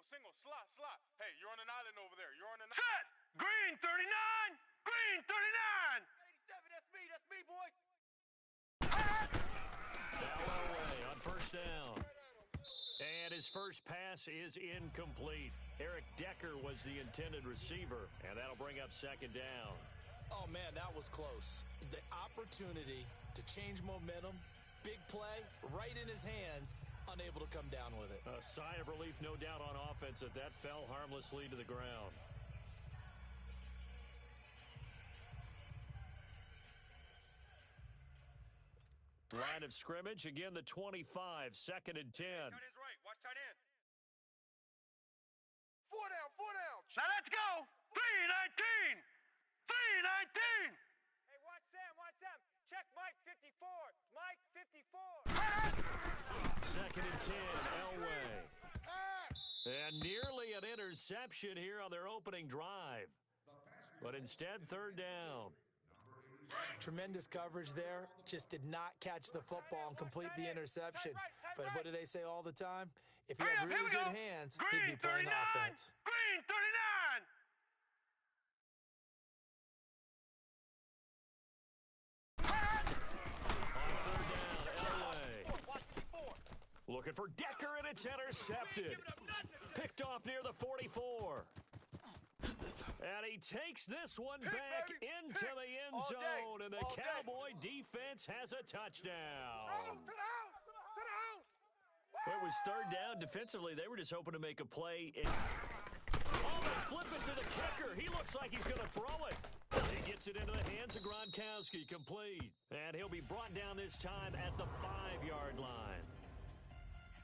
Single, slot. Hey, you're on an island over there. You're on an Set! Green 39! Green 39! 87, that's me, boys. Now Elway on first down. And his first pass is incomplete. Eric Decker was the intended receiver, and that'll bring up second down. Oh, man, that was close. The opportunity to change momentum, big play, right in his hands, unable to come down with it. A sigh of relief, no doubt, on offense that fell harmlessly to the ground. Line of scrimmage, again the 25, 2nd and 10. Tight end's right. Watch tight end. 4 down. Now let's go! 319! 319! Hey, watch Sam. Check Mike 54. Mike 54. 2nd and 10, Elway. And nearly an interception here on their opening drive. But instead, 3rd down. Tremendous coverage there. Just did not catch the football and complete the interception. But what do they say all the time? If he had really good hands, he'd be playing offense. Green 39! Looking for Decker, and it's intercepted. Picked off near the 44. And he takes this one back into the end zone, and the Cowboy defense has a touchdown. Oh, to the house! It was 3rd down. Defensively, they were just hoping to make a play. Oh, they flip it to the kicker. He looks like he's going to throw it. He gets it into the hands of Gronkowski, complete. And he'll be brought down this time at the 5-yard line.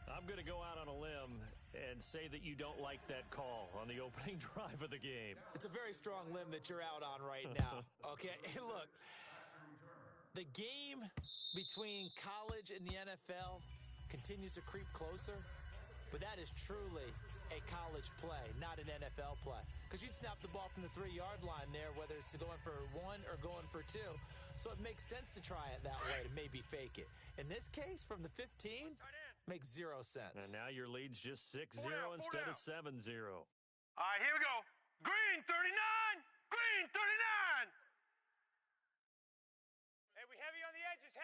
I'm going to go out on a limb and say that you don't like that call on the opening drive of the game. It's a very strong limb that you're out on right now. Okay, look, the game between college and the NFL continues to creep closer, but that is truly a college play, not an NFL play. Because you'd snap the ball from the 3-yard line there, whether it's going for 1 or going for 2. So it makes sense to try it that way, to maybe fake it. In this case, from the 15, makes 0 sense. And now your lead's just 6-0 instead of 7-0. All right, here we go. Green 39! Green 39! Hey, we heavy on the edges.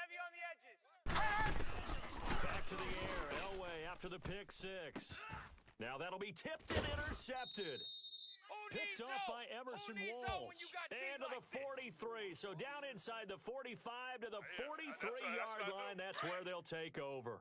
Back to the air. Elway after the pick 6. Now that'll be tipped and intercepted. Picked off by Emerson Walls. And to the 43. So down inside the 45 to the 43-yard line. That's where they'll take over.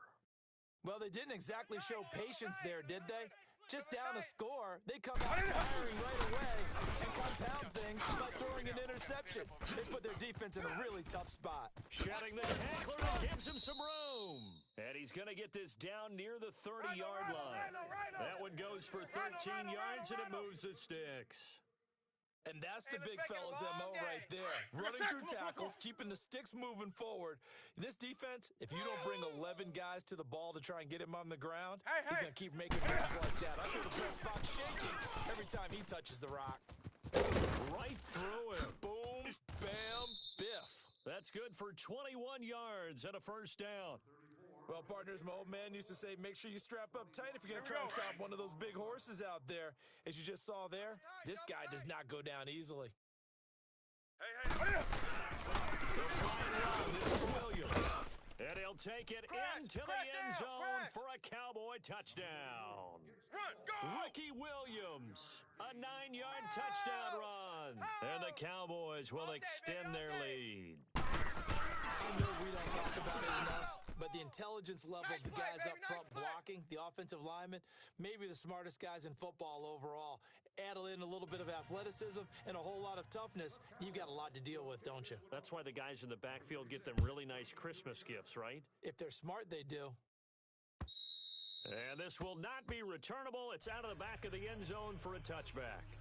Well, they didn't exactly show patience there, did they? Just down a score, they come out firing right away and compound things by throwing an interception. They put their defense in a really tough spot. Shedding the tackler and gives him some room. And he's going to get this down near the 30-yard line. That one goes for 13 yards, and it moves the sticks. And that's the big fella's MO right there. Running through tackles, keeping the sticks moving forward. This defense, if you don't bring 11 guys to the ball to try and get him on the ground, he's going to keep making moves like that. I feel the press box shaking every time he touches the rock. Right through it. Boom, bam, biff. That's good for 21 yards and a first down. Well, partners, my old man used to say, make sure you strap up tight if you're going to try and stop one of those big horses out there. As you just saw there, this guy does not go down easily. Hey. They'll try and run. This is Williams. And he'll take it into the end zone for a Cowboy touchdown. Run, go! Ricky Williams, a 9-yard touchdown run. And the Cowboys will extend their lead. I know we don't talk about it enough, but the intelligence level of the guys up front blocking, the offensive linemen, maybe the smartest guys in football overall. Add in a little bit of athleticism and a whole lot of toughness, you've got a lot to deal with, don't you? That's why the guys in the backfield get them really nice Christmas gifts, right? If they're smart, they do. And this will not be returnable. It's out of the back of the end zone for a touchback.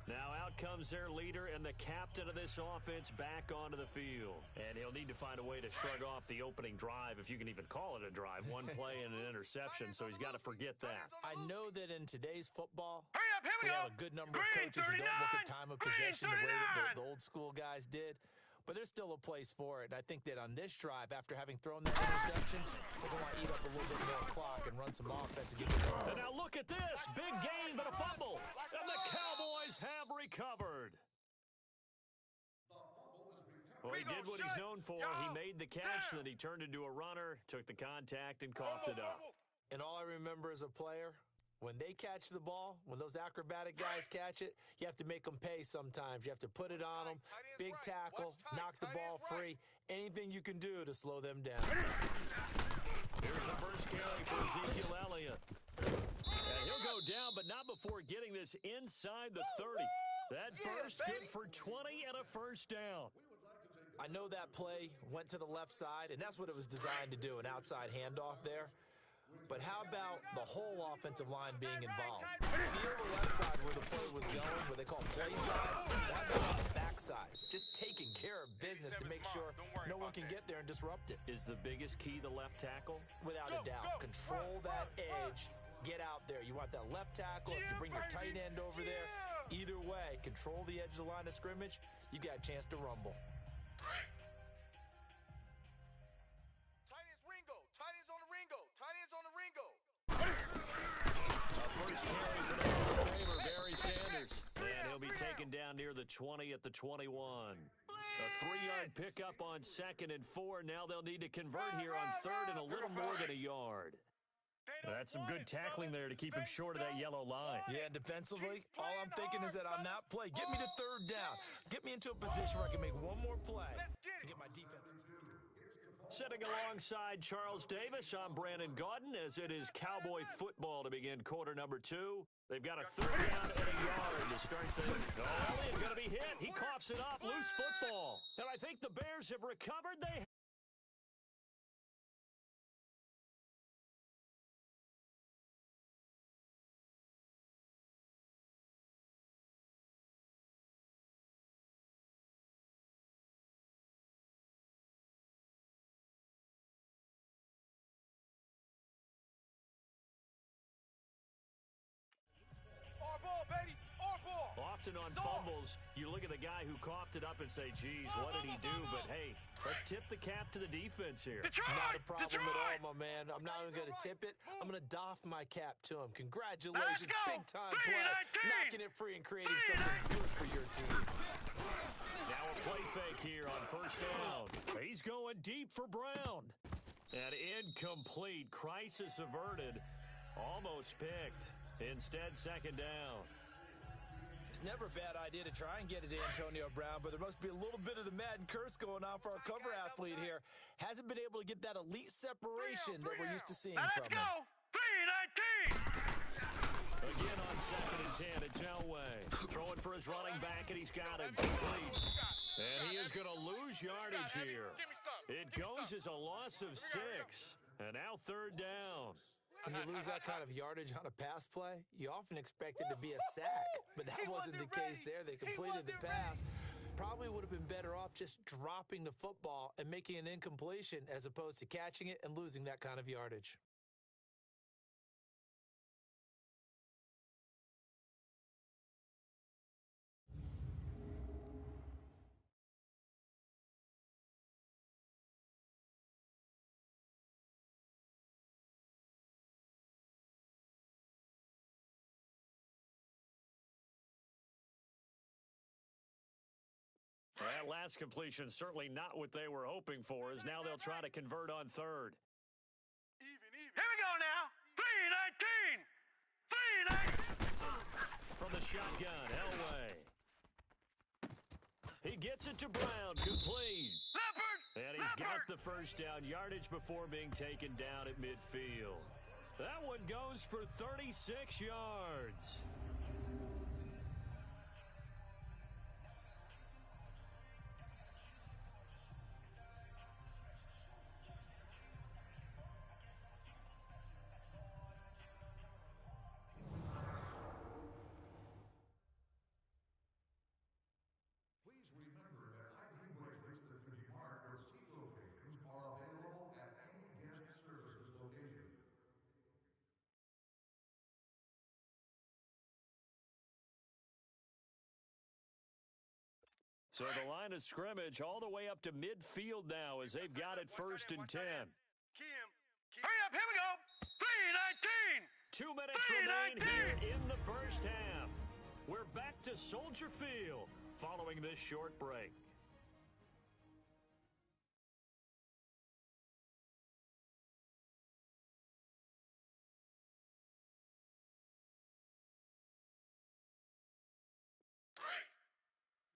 Now out comes their leader and the captain of this offense back onto the field. And he'll need to find a way to shrug off the opening drive, if you can even call it a drive. One play and an interception, so he's got to forget that. I know that in today's football, Here we we go. have a good number of coaches who don't look at time of possession the way that the old school guys did. but there's still a place for it. And I think that on this drive, after having thrown that interception, they're going to eat up a little bit more clock and run some offense and get the ball. And now look at this. Big gain, but a fumble. And the Cowboys have recovered. Well, he did what he's known for. He made the catch, then he turned into a runner, took the contact, and coughed it up. And all I remember as a player, when they catch the ball, when those acrobatic guys catch it, you have to make them pay sometimes. You have to put it on them, big tackle, knock the ball free, anything you can do to slow them down. Here's the first carry for Ezekiel Elliott. And he'll go down, but not before getting this inside the 30. That burst good for 20 and a first down. I know that play went to the left side, and that's what it was designed to do, an outside handoff there. But how about the whole offensive line being involved? See on the left side where the play was going, what they call play side? How about on the back side? Just taking care of business to make sure no one can get there and disrupt it. Is the biggest key the left tackle? Without a doubt. Control that edge. Get out there. You want that left tackle. If you bring your tight end over there, either way, control the edge of the line of scrimmage, you got a chance to rumble. Tight ends Ringo. Tight ends on the Ringo. Tight ends on the Ringo. First carry for the favor, Barry Sanders. And he'll be taken down near the 20 at the 21. A 3-yard pickup on 2nd and 4. Now they'll need to convert here on 3rd and a little more than a yard. That's some good tackling there to keep him short of that yellow line. Yeah, and defensively, all I'm thinking is that on that play, get me to 3rd down. Get me into a position where I can make one more play and get my defense. Sitting alongside Charles Davis, I'm Brandon Gaudin as it is Cowboy football to begin quarter number 2. They've got a 3rd down and a yard to start the... Oh, Elliott going to be hit. He coughs it up. Loose football. And I think the Bears have recovered. They... Our ball, baby. Our ball. Often on fumbles, you look at the guy who coughed it up and say, geez, what did he do? But, hey, let's tip the cap to the defense here. Not a problem at all, my man. I'm not even going to tip it. I'm going to doff my cap to him. Congratulations. Big-time play. Knocking it free and creating something good for your team. Now a play fake here on 1st down. He's going deep for Brown. And incomplete. Crisis averted. Almost picked. Instead, 2nd down. It's never a bad idea to try and get it to Antonio Brown, but there must be a little bit of the Madden curse going on for our cover athlete here. Hasn't been able to get that elite separation that we're used to seeing from him. Let's go! 3-19! Again on 2nd and 10, it's Elway. Throwing for his running back, and he's got it complete. And he is going to lose yardage here. It goes as a loss of 6. And now 3rd down. When you lose that kind of yardage on a pass play, you often expect it to be a sack. But that wasn't the case there. They completed the pass. Probably would have been better off just dropping the football and making an incompletion as opposed to catching it and losing that kind of yardage. That last completion certainly not what they were hoping for, as now they'll try to convert on 3rd. Here we go now. 3-19! 3-19! From the shotgun, Elway. He gets it to Brown, complete. Leopard! And he's got the first down yardage before being taken down at midfield. That one goes for 36 yards. So the line of scrimmage all the way up to midfield now as they've got it first and 10. Hurry up, here we go. 3:19. 2 minutes remain here in the first half. We're back to Soldier Field following this short break.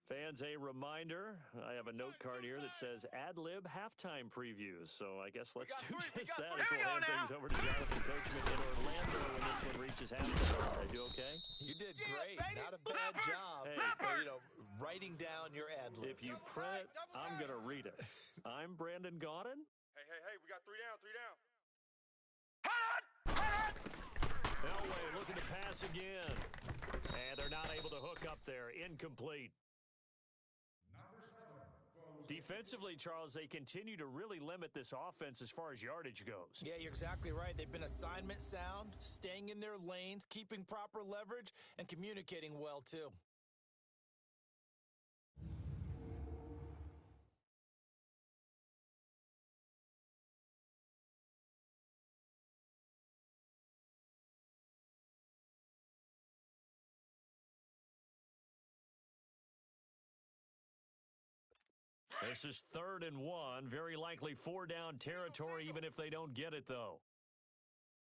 Fans, a reminder, I have a note card here that says ad-lib halftime previews. So I guess let's do just that as we'll hand things over to Jonathan Coachman in Orlando when this one reaches halftime. Did I do okay? You did great. Not a bad job. Hey. Writing down your ad-libs. If you print, I'm going to read it. I'm Brandon Gaudin. Hey, we got three down. Elway looking to pass again. And they're not able to hook up there. Incomplete. Defensively, Charles, they continue to really limit this offense as far as yardage goes. Yeah, you're exactly right. They've been assignment sound, staying in their lanes, keeping proper leverage, and communicating well, too. This is 3rd and 1. Very likely 4-down territory, even if they don't get it, though.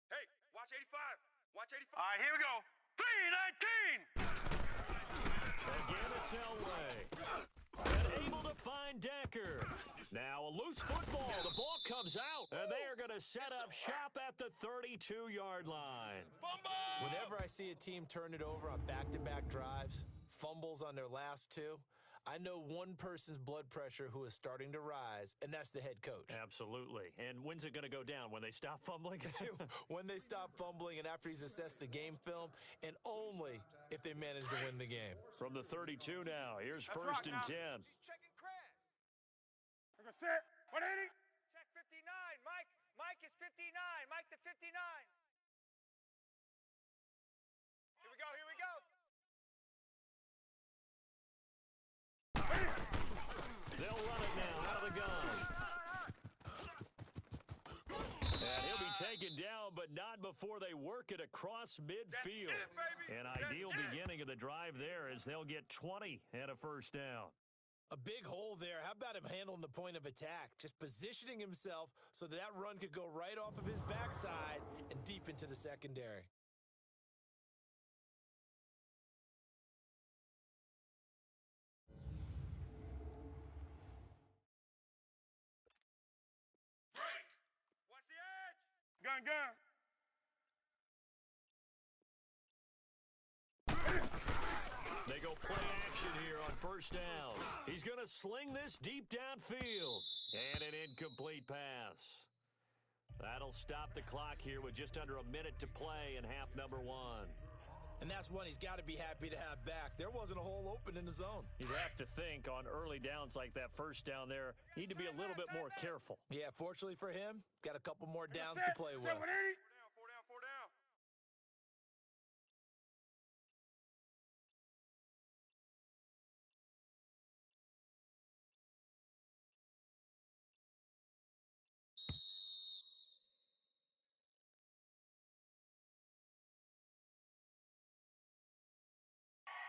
Hey, watch 85. Watch 85. All right, here we go. 3:19. Again, it's Elway. And able to find Decker. Now a loose football. The ball comes out. And they are going to set up shop at the 32-yard line. Whenever I see a team turn it over on back-to-back drives, fumbles on their last two, I know one person's blood pressure who is starting to rise, and that's the head coach. Absolutely. And when's it going to go down? When they stop fumbling? When they stop fumbling and after he's assessed the game film, and only if they manage to win the game. From the 32 now, here's 1st and 10. He's checking crash. We're going to set. 180. Check 59. Mike is 59. Mike to 59. Here we go. They'll run it now out of the gun. And he'll be taken down, but not before they work it across midfield. An ideal beginning of the drive there as they'll get 20 and a first down. A big hole there. How about him handling the point of attack? Just positioning himself so that run could go right off of his backside and deep into the secondary. Watch the edge. Gun. They go play action here on first down. He's going to sling this deep downfield. And an incomplete pass. That'll stop the clock here with just under a minute to play in half number 1. And that's one he's got to be happy to have back. There wasn't a hole open in the zone. You'd have to think on early downs like that first down there, need to be a little bit more careful. Yeah, fortunately for him, got a couple more downs to play with. 180. Four down.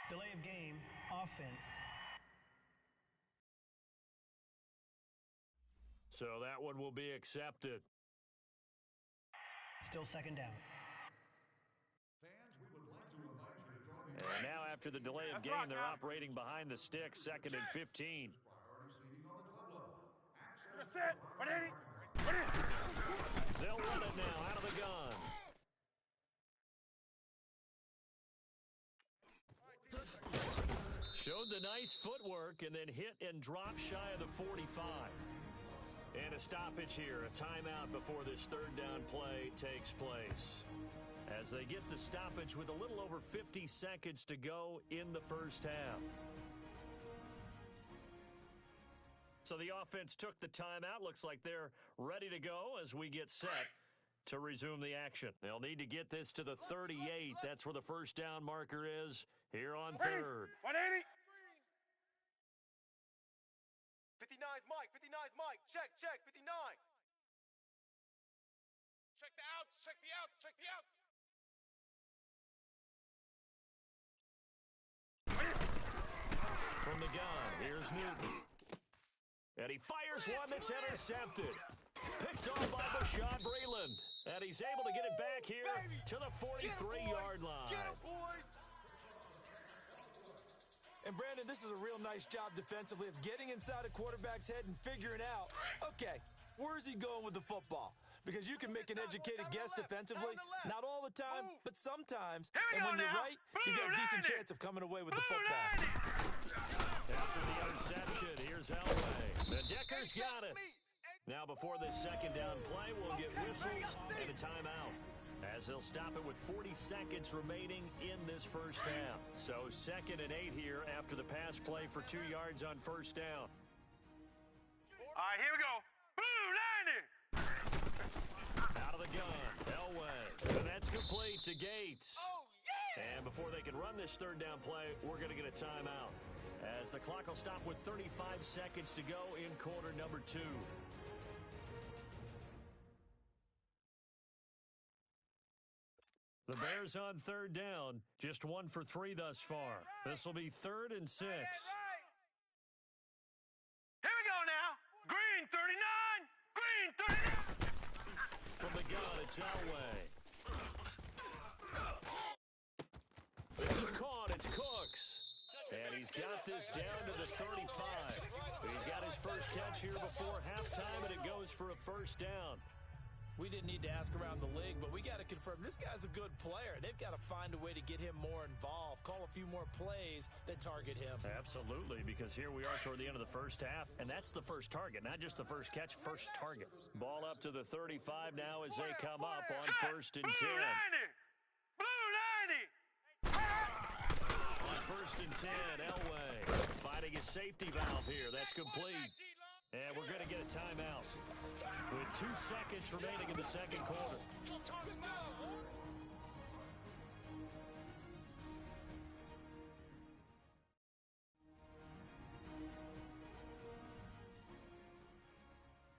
Delay of game, offense. So that one will be accepted. Still 2nd down. And now after the delay of game, they're operating behind the sticks, 2nd and 15. We're going to set. 180. They'll run it now out of the gun. Showed the nice footwork and then hit and dropped shy of the 45. And a stoppage here, a timeout before this 3rd down play takes place. As they get the stoppage with a little over 50 seconds to go in the first half. So the offense took the timeout. Looks like they're ready to go as we get set to resume the action. They'll need to get this to the 38. That's where the first down marker is here on 3rd. 180. 59's Mike. 59's Mike. Check, 59. Check the outs. Check the outs. Check the outs. From the gun, here's Newton. And he fires one that's intercepted. Picked off by Bashaud Breeland. And he's able to get it back here to the 43-yard line. Get him, boys. And Brandon, this is a real nice job defensively of getting inside a quarterback's head and figuring out, okay, where's he going with the football? Because you can make an educated guess defensively, not all the time, but sometimes. And when you're right, you got a decent chance of coming away with the football. After the interception, here's Elway. The Decker's got it. Now before this second down play, we'll get whistles and a timeout, as they'll stop it with 40 seconds remaining in this first half. So 2nd and 8 here after the pass play for 2 yards on first down. All right, here we go. Blue 90. Out of the gun, Elway. And that's complete to Gates. Oh, yeah. And before they can run this third down play, we're going to get a timeout, as the clock will stop with 35 seconds to go in quarter number 2. The Bears on third down, just 1 for 3 thus far. This will be 3rd and 6. Here we go now. Green 39. Green 39. From the gun, it's Elway. This is caught. It's Cooks. And he's got this down to the 35. He's got his first catch here before halftime, and it goes for a first down. We didn't need to ask around the league, but we got to confirm this guy's a good player. They've got to find a way to get him more involved, call a few more plays that target him. Absolutely, because here we are toward the end of the first half, and that's the first target, not just the first catch, first target. Ball up to the 35 now as they come up on 1st and 10. Blue 90. Blue 90. On 1st and 10, Elway finding his safety valve here. That's complete. And we're going to get a timeout with 2 seconds remaining in the second quarter.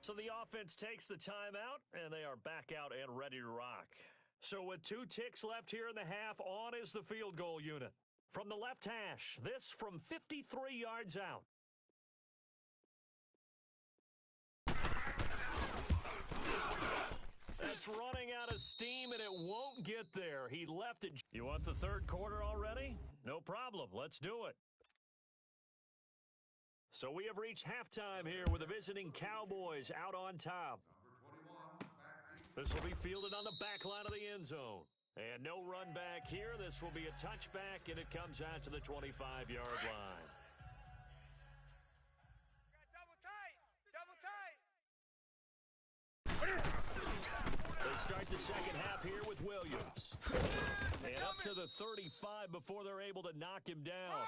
So the offense takes the timeout, and they are back out and ready to rock. So with 2 ticks left here in the half, on is the field goal unit. From the left hash, this from 53 yards out. It's running out of steam, and it won't get there. He left it. You want the third quarter already? No problem. Let's do it. So we have reached halftime here with the visiting Cowboys out on top. This will be fielded on the back line of the end zone. And no run back here. This will be a touchback, and it comes out to the 25-yard line. Double tight. Double tight. They start the second half here with Williams. And up to the 35 before they're able to knock him down.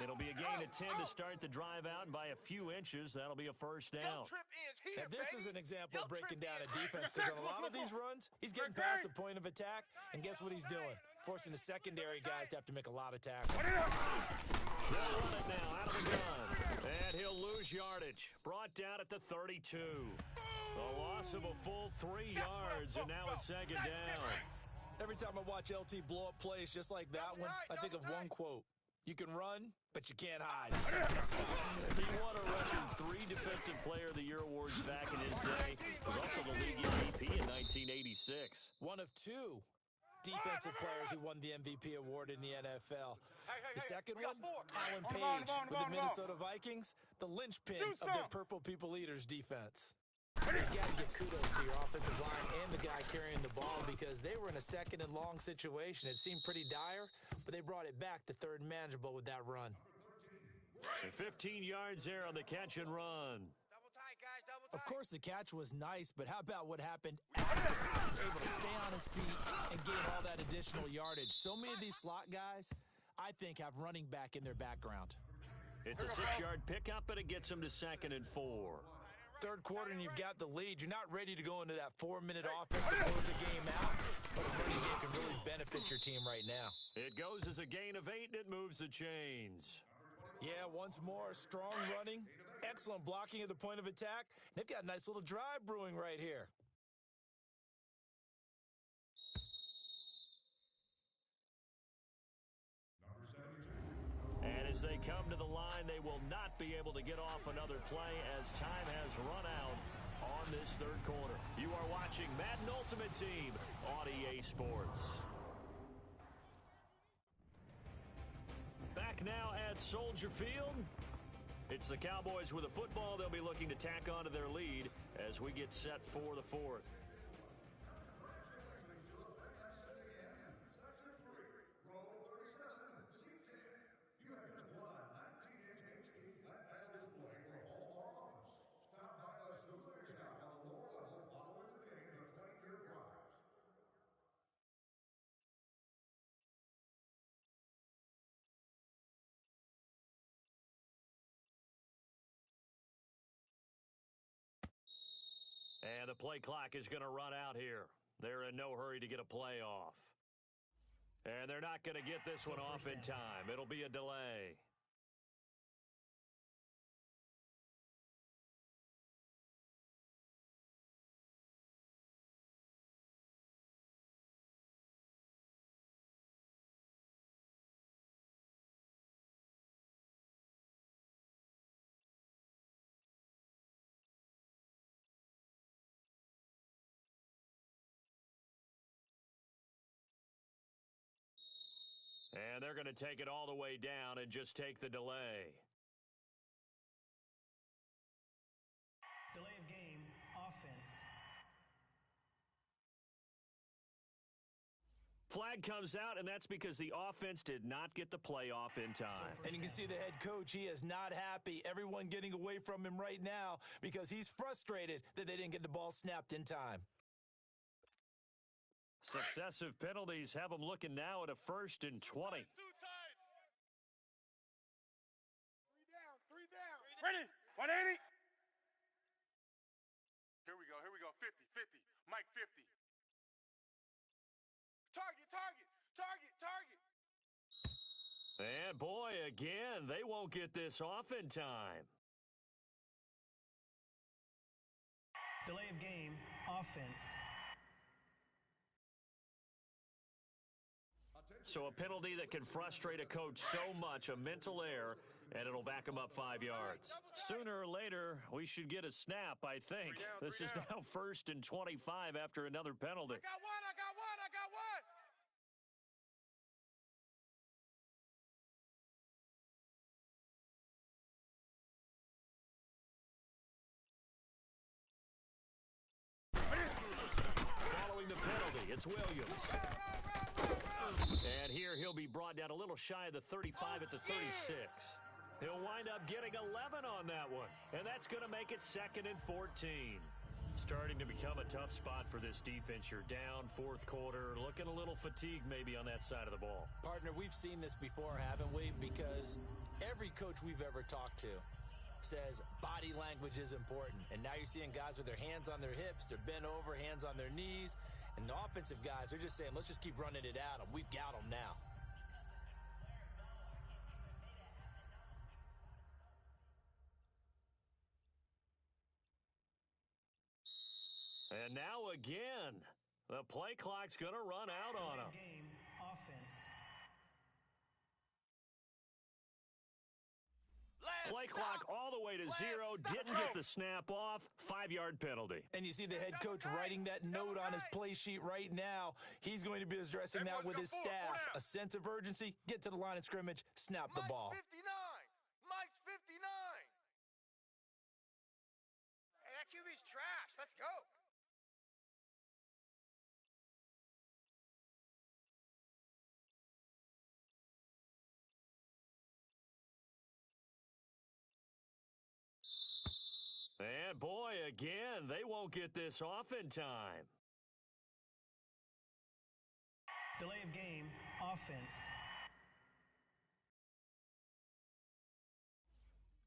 It'll be a gain of 10 to start the drive out, and by a few inches, that'll be a first down. And this is an example of breaking down a defense, because on a lot of these runs, he's getting past the point of attack, and guess what he's doing? Forcing the secondary guys to have to make a lot of tackles. They'll run it now out of the gun. And he'll lose yardage. Brought down at the 32. A loss of a full 3 yards, and now it's second down. Every time I watch LT blow up plays just like that one, I think of one quote. You can run, but you can't hide. He won a record 3 Defensive Player of the Year awards back in his day. He was also the league MVP in 1986. One of 2 defensive players who won the MVP award in the NFL. The second one, Alan Page with the Minnesota Vikings, the linchpin of their Purple People Eaters defense. You got to give kudos to your offensive line and the guy carrying the ball, because they were in a second and long situation. It seemed pretty dire, but they brought it back to third and manageable with that run. 15 yards there on the catch and run. Double tight, guys. Double tight. Of course, the catch was nice, but how about what happened after he was able to stay on his feet and gain all that additional yardage? So many of these slot guys, I think, have running back in their background. It's a 6-yard pickup, and it gets them to 2nd and 4. Third quarter and you've got the lead. You're not ready to go into that 4-minute offense to close the game out, but a running game can really benefit your team right now. It goes as a gain of 8, and it moves the chains. Yeah, once more, strong running Excellent blocking at the point of attack. They've got a nice little drive brewing right here. And as they come to the line, they will not be able to get off another play as time has run out on this third quarter. You are watching Madden Ultimate Team on EA Sports. Back now at Soldier Field. It's the Cowboys with a football. They'll be looking to tack onto their lead as we get set for the fourth. And the play clock is going to run out here. They're in no hurry to get a play off. And they're not going to get this one off in time. It'll be a delay. And they're going to take it all the way down and just take the delay. Delay of game, offense. Flag comes out, and that's because the offense did not get the play off in time. And you can see the head coach, he is not happy. Everyone getting away from him right now because he's frustrated that they didn't get the ball snapped in time. Successive penalties have them looking now at a 1st and 20. Three down. Ready? 180. Here we go. 50. Mike 50. Target. And boy, again, they won't get this off in time. Delay of game, offense. So a penalty that can frustrate a coach so much, a mental error, and it'll back him up 5 yards. Sooner or later, we should get a snap, I think. This is now 1st and 25 after another penalty. I got one. Following the penalty, it's Williams. And here he'll be brought down a little shy of the 35 at the 36. He'll wind up getting 11 on that one, and that's going to make it 2nd and 14. Starting to become a tough spot for this defense. You're down 4th quarter, looking a little fatigued maybe on that side of the ball. Partner, we've seen this before, haven't we? Because every coach we've ever talked to says body language is important. And now you're seeing guys with their hands on their hips, they're bent over, hands on their knees. And the offensive guys, they're just saying, let's just keep running it at them. We've got them now. And now again, the play clock's going to run out on him. Game, offense. Play clock all the way to 0. Didn't get the snap off. 5-yard penalty. And you see the head coach writing that note on his play sheet right now. He's going to be addressing that with his staff. A sense of urgency, get to the line of scrimmage, snap the ball. Mike's 59. Hey, that QB's trash. Let's go. And boy, again, they won't get this off in time. Delay of game, offense.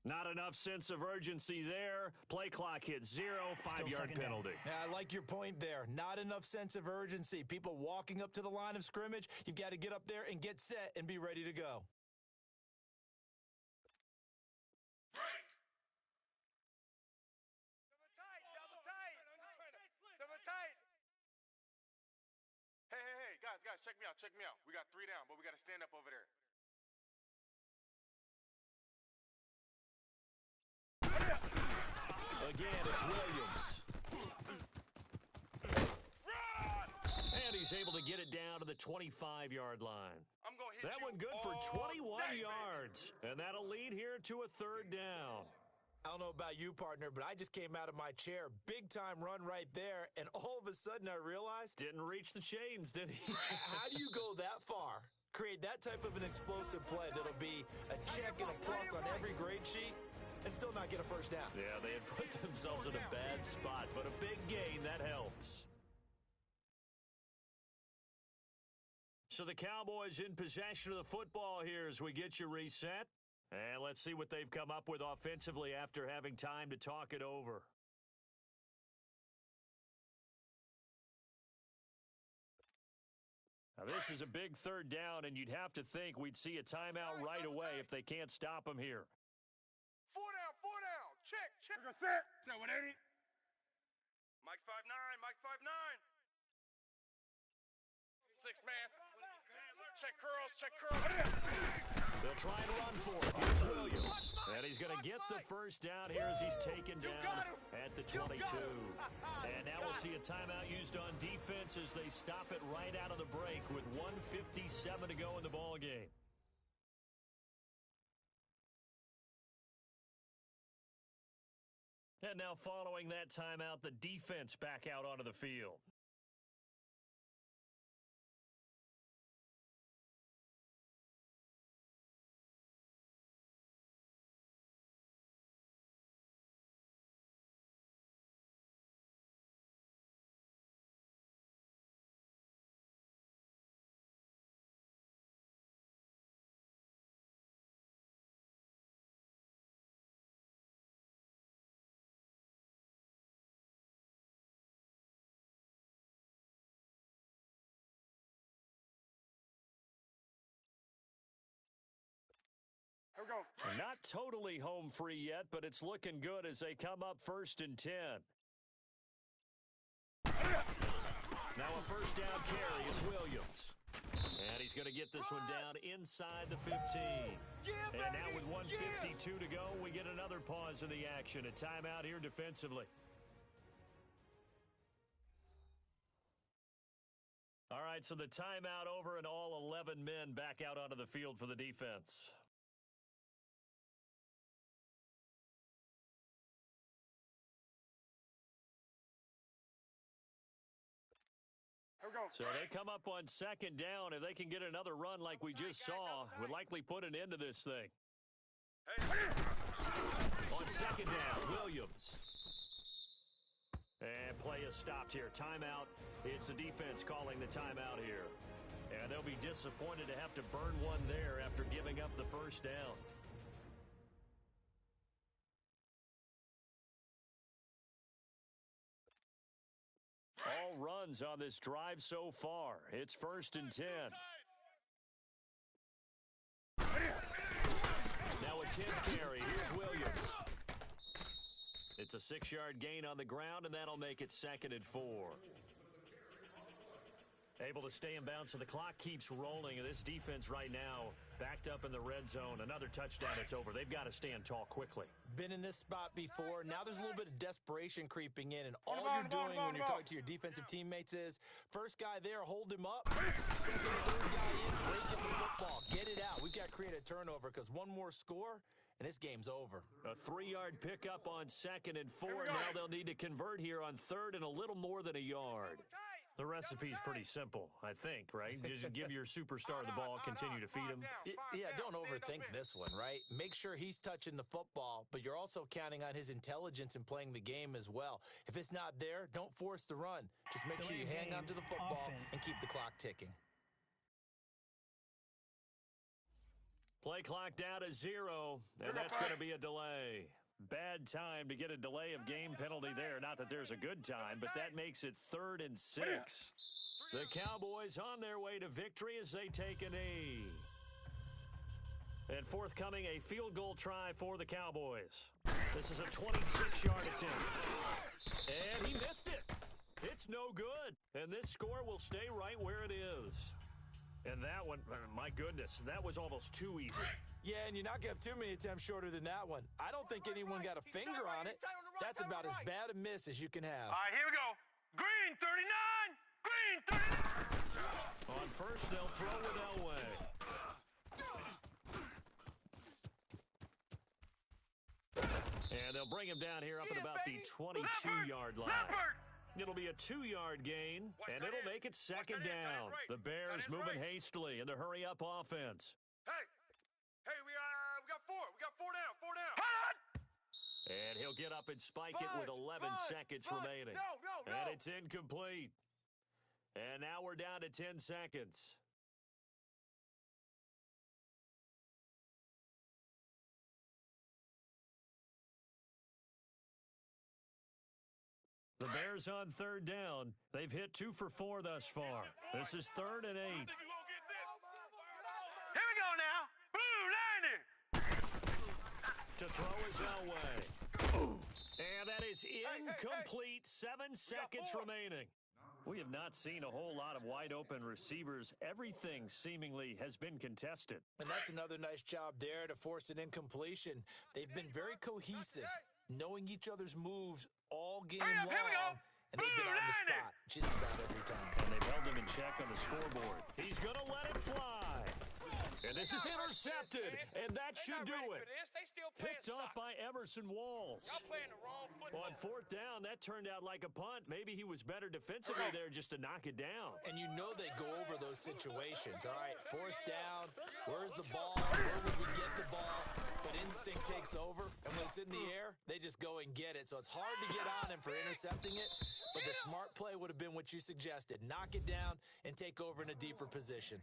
Not enough sense of urgency there. Play clock hits 0, 5-yard penalty. Yeah, I like your point there. Not enough sense of urgency. People walking up to the line of scrimmage, you've got to get up there and get set and be ready to go. check me out, check me out. We got 3 down, but we got to stand up over there. Again, it's Williams. And he's able to get it down to the 25-yard line. I'm going to hit That you one good for all 21 day, yards. And that'll lead here to a 3rd down. I don't know about you, partner, but I just came out of my chair. Big-time run right there, and all of a sudden I realized... Didn't reach the chains, did he? How do you go that far? Create that type of an explosive play that'll be a check and a plus on every grade sheet and still not get a first down. Yeah, they had put themselves in a bad spot, but a big gain, that helps. So the Cowboys in possession of the football here as we get you reset. And let's see what they've come up with offensively after having time to talk it over. Now, this is a big 3rd down, and you'd have to think we'd see a timeout right away if they can't stop them here. 4 down, 4 down. Check, check. We're going to set. Set 180. Mike's 5'9", Mike's 5'9". 6 man. Check curls, check curls. They'll try and run for it. Here's Williams. And he's going to get the first down here as he's taken down at the 22. And now we'll see a timeout used on defense as they stop it right out of the break with 1:57 to go in the ballgame. And now following that timeout, the defense back out onto the field. Here we go. Not totally home free yet, but it's looking good as they come up 1st and 10. Now a first down carry. It's Williams. And he's going to get this one down inside the 15. And now with 1:52 to go, we get another pause in the action. A timeout here defensively. All right, so the timeout over and all 11 men back out onto the field for the defense. So they come up on 2nd down. If they can get another run like we just saw, would likely put an end to this thing. On 2nd down, Williams. And play is stopped here. Timeout. It's the defense calling the timeout here. And they'll be disappointed to have to burn one there after giving up the first down. All runs on this drive so far. It's 1st and 10. Now a 10th carry. Here's Williams. It's a 6-yard gain on the ground, and that'll make it 2nd and 4. Able to stay in bounds, so the clock keeps rolling. And this defense right now backed up in the red zone. Another touchdown, it's over. They've got to stand tall quickly. Been in this spot before. Now there's a little bit of desperation creeping in, and all you're doing when you're talking to your defensive teammates is, first guy there, hold him up. Second, third guy in, break in the football. Get it out. We've got to create a turnover because one more score, and this game's over. A 3-yard pickup on 2nd and 4. Now they'll need to convert here on 3rd and a little more than a yard. The recipe's pretty simple, I think, right? Just give your superstar the ball, continue to feed him. Yeah, don't overthink this one, right? Make sure he's touching the football, but you're also counting on his intelligence in playing the game as well. If it's not there, don't force the run. Just make sure you hang on to the football and keep the clock ticking. Play clock down to 0, and that's going to be a delay. Bad time to get a delay of game penalty there. Not that there's a good time, but that makes it 3rd and 6. The Cowboys on their way to victory as they take a knee. And forthcoming, a field goal try for the Cowboys. This is a 26-yard attempt. And he missed it. It's no good. And this score will stay right where it is. And that one, my goodness, that was almost too easy. Yeah, and you're not going to have too many attempts shorter than that one. I don't think anyone got a finger on it. That's about as bad a miss as you can have. All right, here we go. Green 39. Green 39. On first, they'll throw with Elway. And they'll bring him down here up at about the 22-yard line. It'll be a 2-yard gain, and it'll make it second down. The Bears moving hastily in the hurry-up offense. Hey, we got four. We got four down. And he'll get up and spike it with 11 seconds remaining. No. And it's incomplete. And now we're down to 10 seconds. The Bears on third down. They've hit 2 for 4 thus far. This is 3rd and 8. Here we go now. Blue 90. To throw is Elway. And that is incomplete. 7 seconds remaining. We have not seen a whole lot of wide-open receivers. Everything seemingly has been contested. And that's another nice job there to force an incompletion. They've been very cohesive, knowing each other's moves all game long, and they've been on the spot just about every time. And they've held him in check on the scoreboard. He's going to let it fly. And this is intercepted, and that should do it. Picked off by Emerson Walls. On 4th down, that turned out like a punt. Maybe he was better defensively there just to knock it down. And you know they go over those situations. All right, 4th down, where's the ball? Where would we get the ball? But instinct takes over, and when it's in the air, they just go and get it. So it's hard to get on him for intercepting it, but the smart play would have been what you suggested. Knock it down and take over in a deeper position.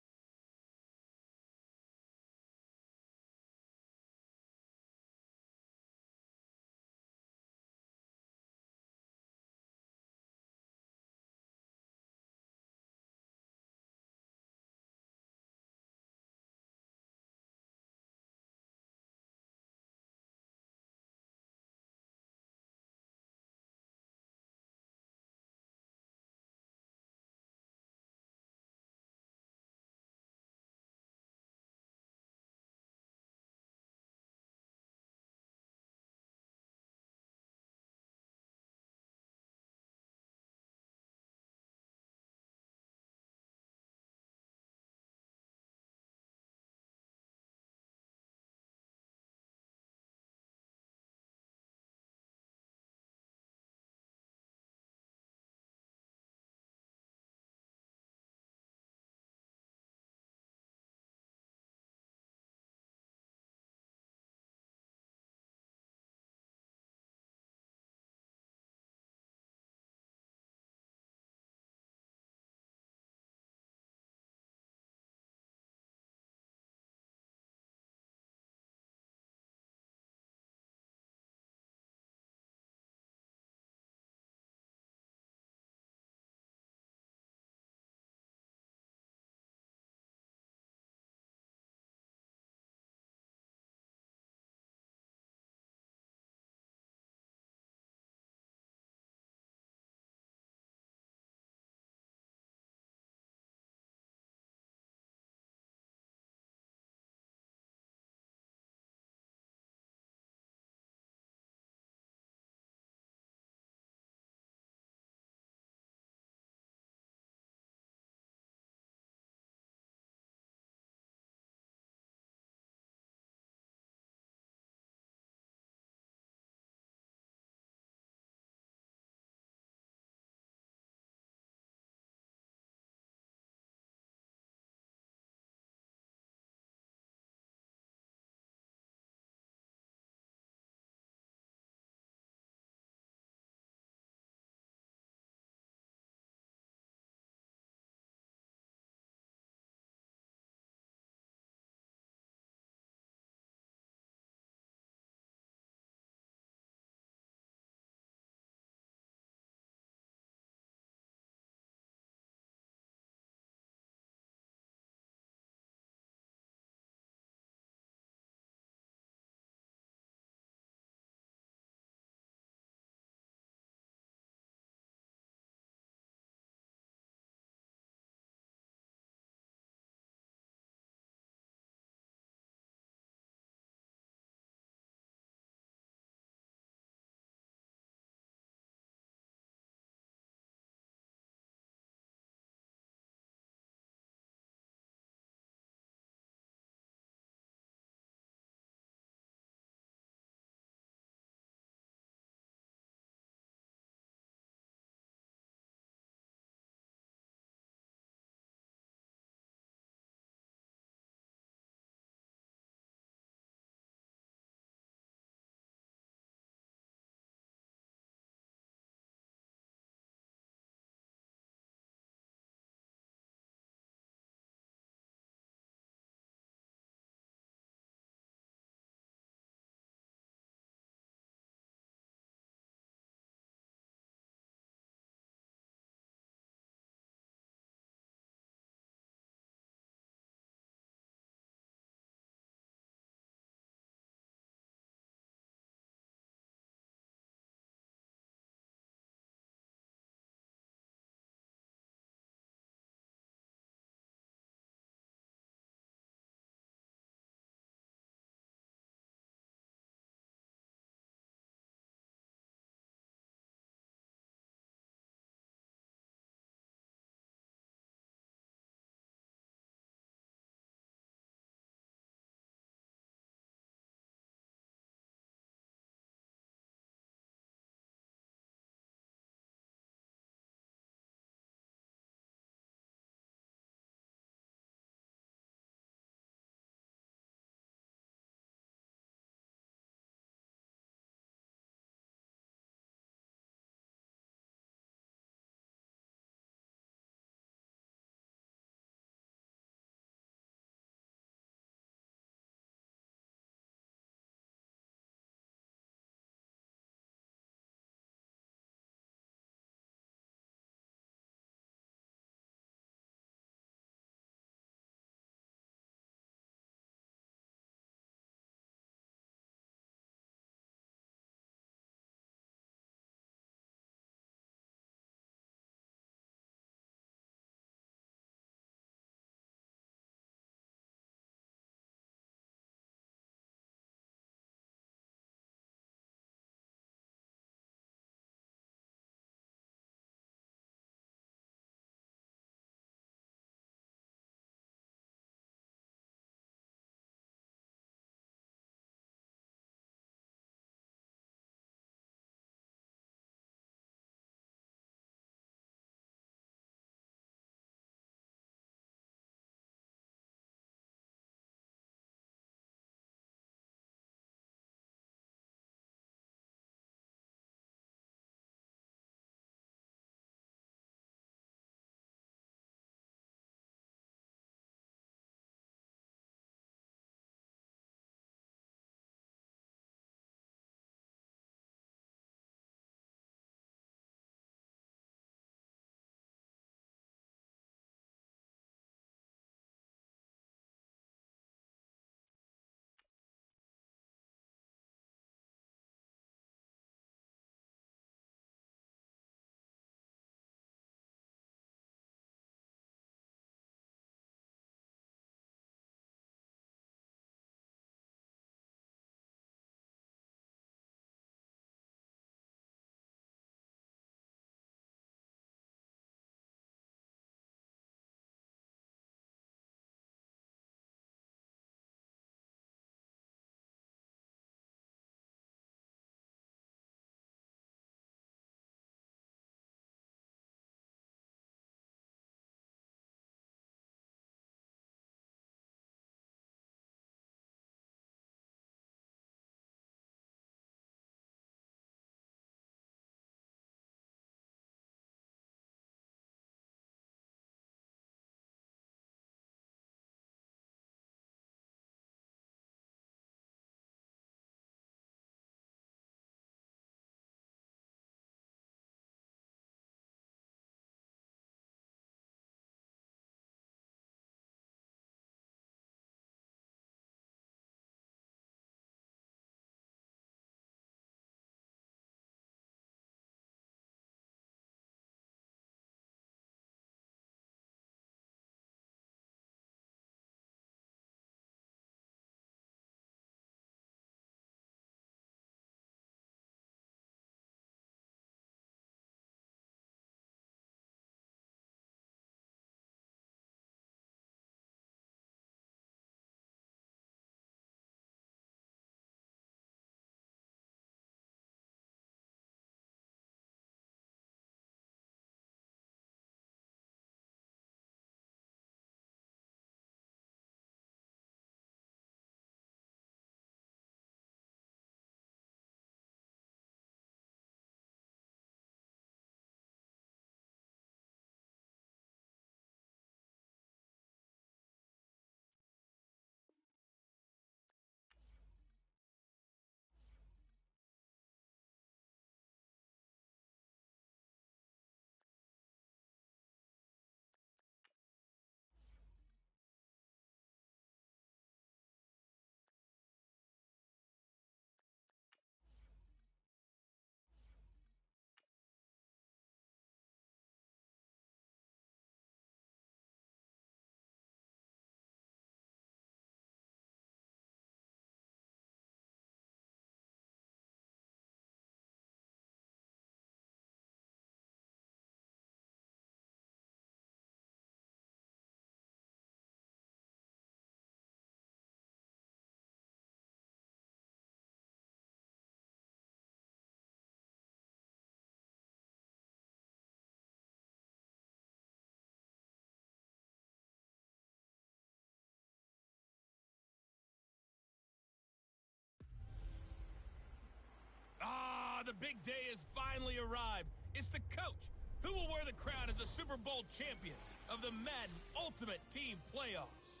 the big day has finally arrived. It's the coach who will wear the crown as a Super Bowl champion of the Madden Ultimate Team Playoffs.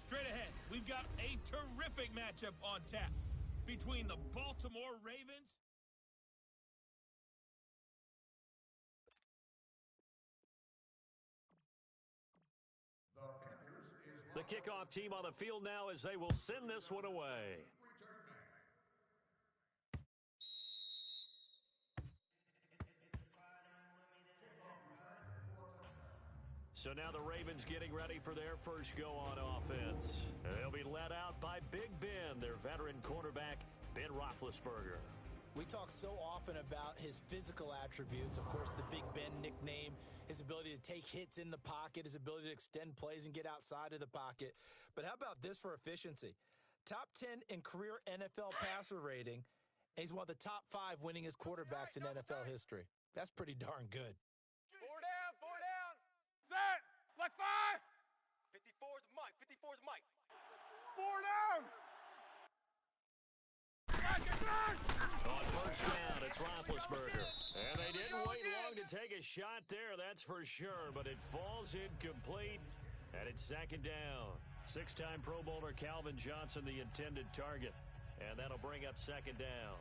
Straight ahead, we've got a terrific matchup on tap between the Baltimore Ravens. The kickoff team on the field now as they will send this one away. So now the Ravens getting ready for their first go on offense. They'll be led out by Big Ben, their veteran quarterback, Ben Roethlisberger. We talk so often about his physical attributes. Of course, the Big Ben nickname, his ability to take hits in the pocket, his ability to extend plays and get outside of the pocket. But how about this for efficiency? Top 10 in career NFL passer rating, and he's one of the top 5 winningest quarterbacks in NFL history. That's pretty darn good. 4 down, 4 down. Set. Like 5. 54's Mike, 54's Mike. 4 down. Back and back. On first down, it's Roethlisberger. And they didn't wait long to take a shot there, that's for sure. But it falls incomplete, and it's second down. 6-time Pro Bowler Calvin Johnson, the intended target. And that'll bring up second down.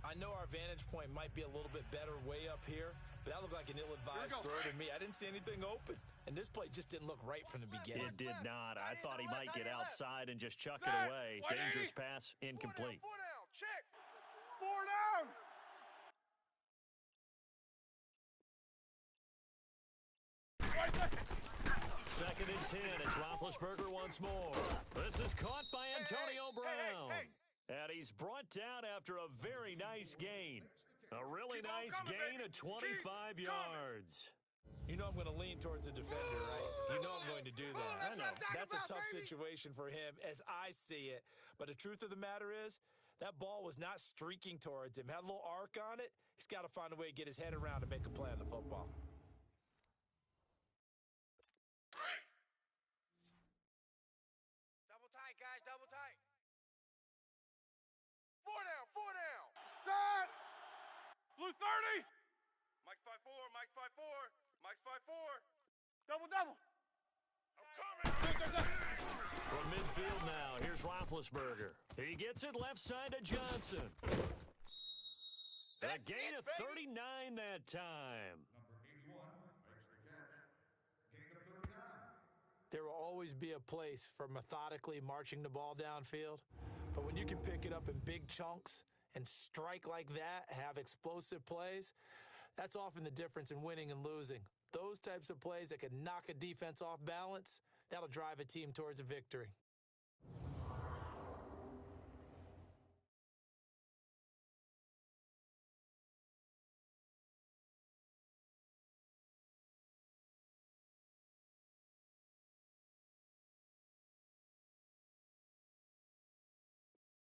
I know our vantage point might be a little bit better way up here, but that looked like an ill-advised throw to me. I didn't see anything open, and this play just didn't look right from the beginning. It did not. I thought he might get outside and just chuck it away. Dangerous pass, incomplete. 4 down, check. 4 down. Second and 10. It's Roethlisberger once more. This is caught by Antonio Brown. And he's brought down after a very nice gain. A really nice gain of 25 yards. You know I'm going to lean towards the defender, right? You know I'm going to do that. I know. That's a tough situation for him as I see it. But the truth of the matter is, that ball was not streaking towards him. Had a little arc on it. He's got to find a way to get his head around and make a play on the football. Double tight, guys, double tight. 4 down, 4 down. Set. Blue 30. Mike's 5-4, Mike's 5-4, Mike's 5-4. Double, double. I'm coming. From midfield now, here's Roethlisberger. He gets it left side to Johnson. A gain of 39 that time. There will always be a place for methodically marching the ball downfield. But when you can pick it up in big chunks and strike like that, have explosive plays, that's often the difference in winning and losing. Those types of plays that can knock a defense off balance, that'll drive a team towards a victory.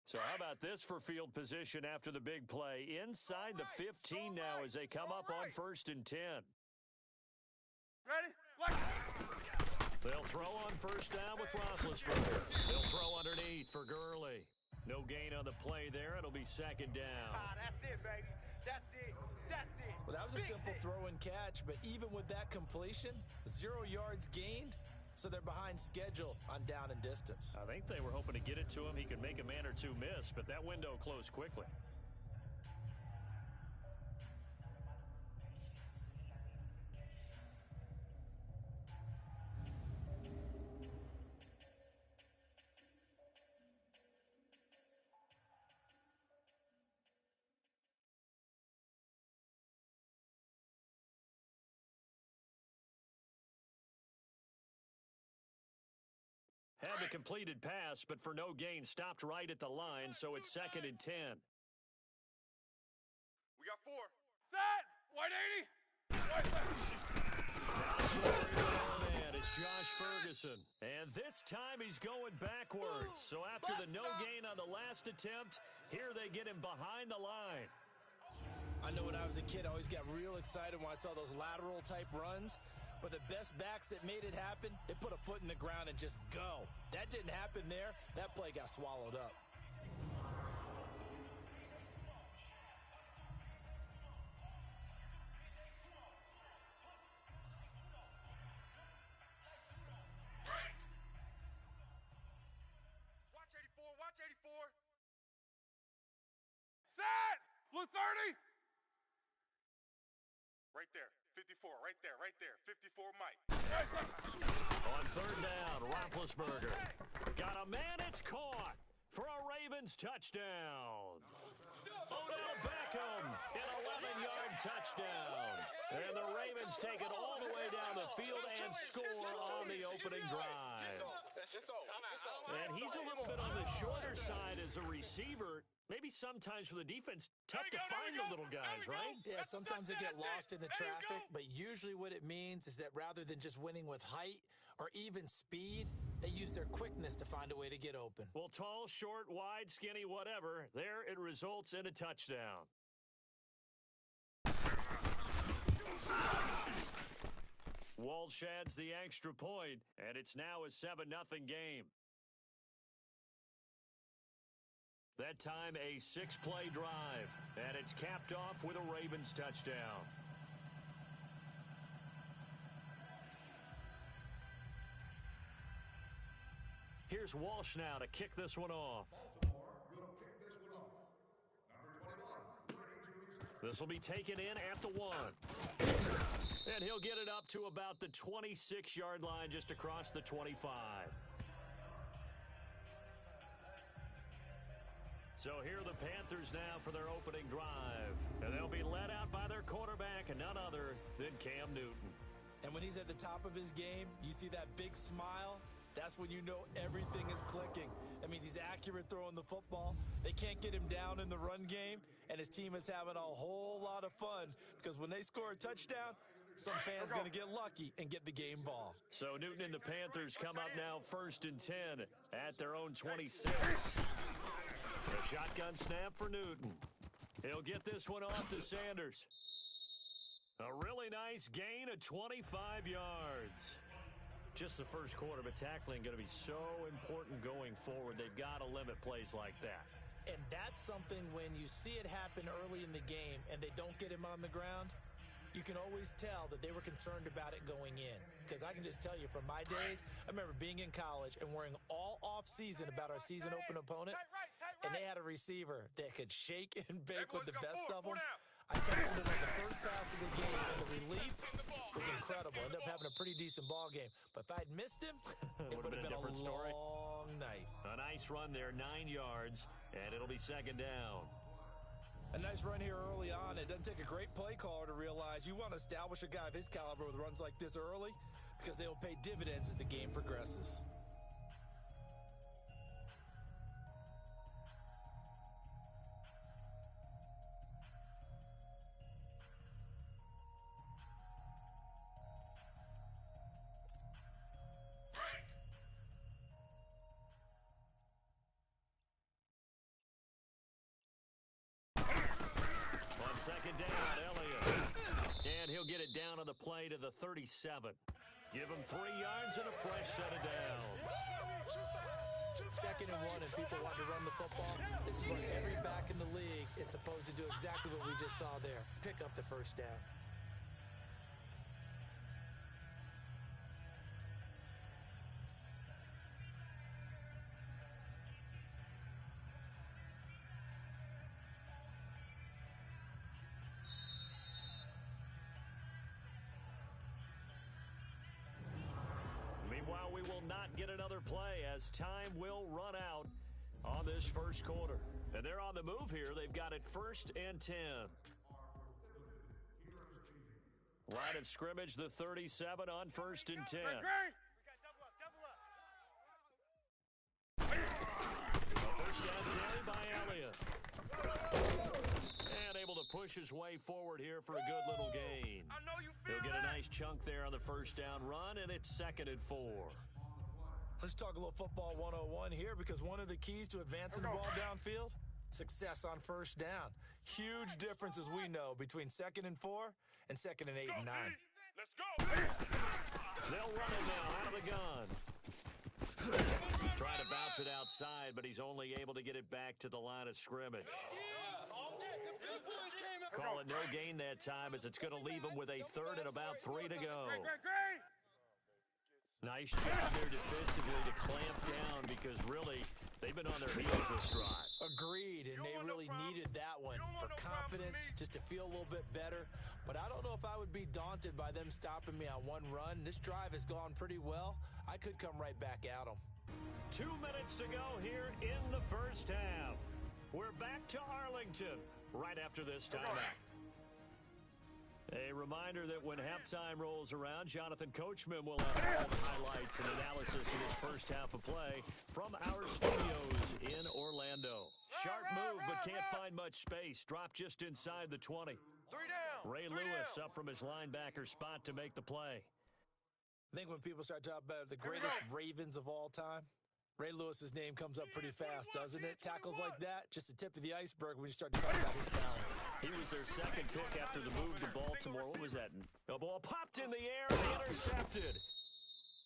So how about this for field position after the big play? Inside the 15 now as they come up on 1st and 10. Ready? Like. They'll throw on first down with Roethlisberger. They'll throw underneath for Gurley. No gain on the play there. It'll be second down. That's it, baby. That's it. That's it. Well, that was a simple throw and catch, but even with that completion, 0 yards gained, so they're behind schedule on down and distance. I think they were hoping to get it to him. He could make a man or two miss, but that window closed quickly. Had the completed pass, but for no gain, stopped right at the line, so it's 2nd and 10. We got 4. Set. White 80. And it's Josh Ferguson. And this time he's going backwards. So after the no gain on the last attempt, here they get him behind the line. I know when I was a kid, I always got real excited when I saw those lateral type runs. But the best backs that made it happen, they put a foot in the ground and just go. That didn't happen there. That play got swallowed up. Ready? Right there. 54. Right there. Right there. 54 Mike. On third down, Roethlisberger. Got a man, it's caught for a Ravens touchdown. Odell Beckham, an 11-yard touchdown. And the Ravens take it all the way down the field and score on the opening drive. And he's a little bit on the shorter side as a receiver. Maybe sometimes for the defense, tough to find the little guys, right? Yeah, sometimes they get lost in the traffic, but usually what it means is that rather than just winning with height or even speed, they use their quickness to find a way to get open. Well, tall, short, wide, skinny, whatever, there it results in a touchdown. Walsh adds the extra point, and it's now a 7-0 game. That time, a 6-play drive, and it's capped off with a Ravens touchdown. Here's Walsh now to kick this one off. This will be taken in at the 1. And he'll get it up to about the 26-yard line just across the 25. So here are the Panthers now for their opening drive. And they'll be led out by their quarterback and none other than Cam Newton. And when he's at the top of his game, you see that big smile. That's when you know everything is clicking. That means he's accurate throwing the football. They can't get him down in the run game, and his team is having a whole lot of fun because when they score a touchdown, some fans going to get lucky and get the game ball. So Newton and the Panthers come up now 1st and 10 at their own 26. A shotgun snap for Newton. He'll get this one off to Sanders. A really nice gain of 25 yards. Just the first quarter, but tackling going to be so important going forward. They've got to limit plays like that. And that's something when you see it happen early in the game and they don't get him on the ground, you can always tell that they were concerned about it going in. Because I can just tell you from my days, I remember being in college and worrying all off-season about our season-open opponent, and they had a receiver that could shake and bake with the best of them. I tackled him on the first pass of the game, and the relief was incredible. Ended up having a pretty decent ball game. But if I'd missed him, it would have been a different story. Long night. A nice run there, 9 yards, and it'll be 2nd down. A nice run here early on. It doesn't take a great play caller to realize you want to establish a guy of his caliber with runs like this early because they will pay dividends as the game progresses. On 2nd down, Elliott. And he'll get it down on the play to the 37. Give him 3 yards and a fresh set of downs. 2nd and 1 and people want to run the football. This is what every back in the league is supposed to do, exactly what we just saw there. Pick up the first down. Meanwhile, we will not get another play as time will run out on this first quarter. And they're on the move here. They've got it 1st and 10. Line of scrimmage, the 37 on 1st and 10. We got double up. A first down carry by Elliott. And able to push his way forward here for a good little gain. I know you feel He'll get a that. nice chunk there on the first down run, and it's 2nd and 4. Let's talk a little football 101 here because one of the keys to advancing the ball downfield, success on first down. Huge difference, as we know, between 2nd and 4 and 2nd and 8 and 9. Let's go. They'll run it now out of the gun. Trying to bounce it outside, but he's only able to get it back to the line of scrimmage. Call it no gain that time as it's going to leave him with a 3rd and about 3 to go. Nice job there defensively to clamp down because really they've been on their heels this drive. Agreed, and they really needed that one for confidence. confidence, just to feel a little bit better. But I don't know if I would be daunted by them stopping me on one run. This drive has gone pretty well. I could come right back at them. 2 minutes to go here in the first half. We're back to Arlington right after this timeout. A reminder that when halftime rolls around, Jonathan Coachman will have all the highlights and analysis of this first half of play from our studios in Orlando. Sharp move, but can't find much space. Dropped just inside the 20. 3 down. Ray Lewis up from his linebacker spot to make the play. I think when people start talking about the greatest Ravens of all time, Ray Lewis's name comes up pretty fast, doesn't it? Tackles like that, just the tip of the iceberg when you start to talk about his talents. He was their second pick after the move to Baltimore. What was that? A ball popped in the air and intercepted.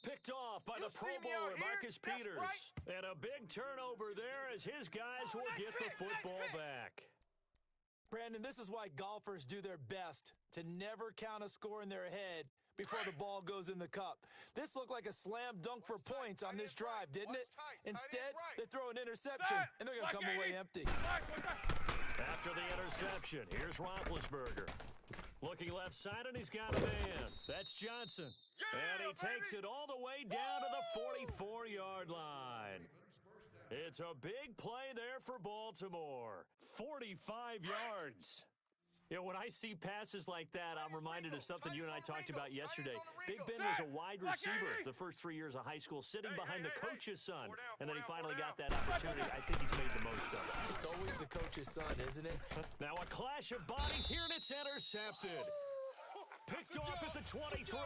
Picked off by the Pro Bowler, Marcus Peters. And a big turnover there as his guys will get the football back. Brandon, this is why golfers do their best to never count a score in their head before the ball goes in the cup. This looked like a slam dunk for points on this drive, didn't it? Instead, they throw an interception, and they're going to come away empty. After the interception, here's Roethlisberger. Looking left side, and he's got a man. That's Johnson. And he takes it all the way down to the 44-yard line. It's a big play there for Baltimore. 45 yards. You know, when I see passes like that, I'm reminded of something you and I talked about yesterday. Big Ben was a wide receiver the first 3 years of high school, sitting behind the coach's son. And then he finally got that opportunity. I think he's made the most of it. It's always the coach's son, isn't it? Now a clash of bodies here, and it's intercepted. Picked off at the 23.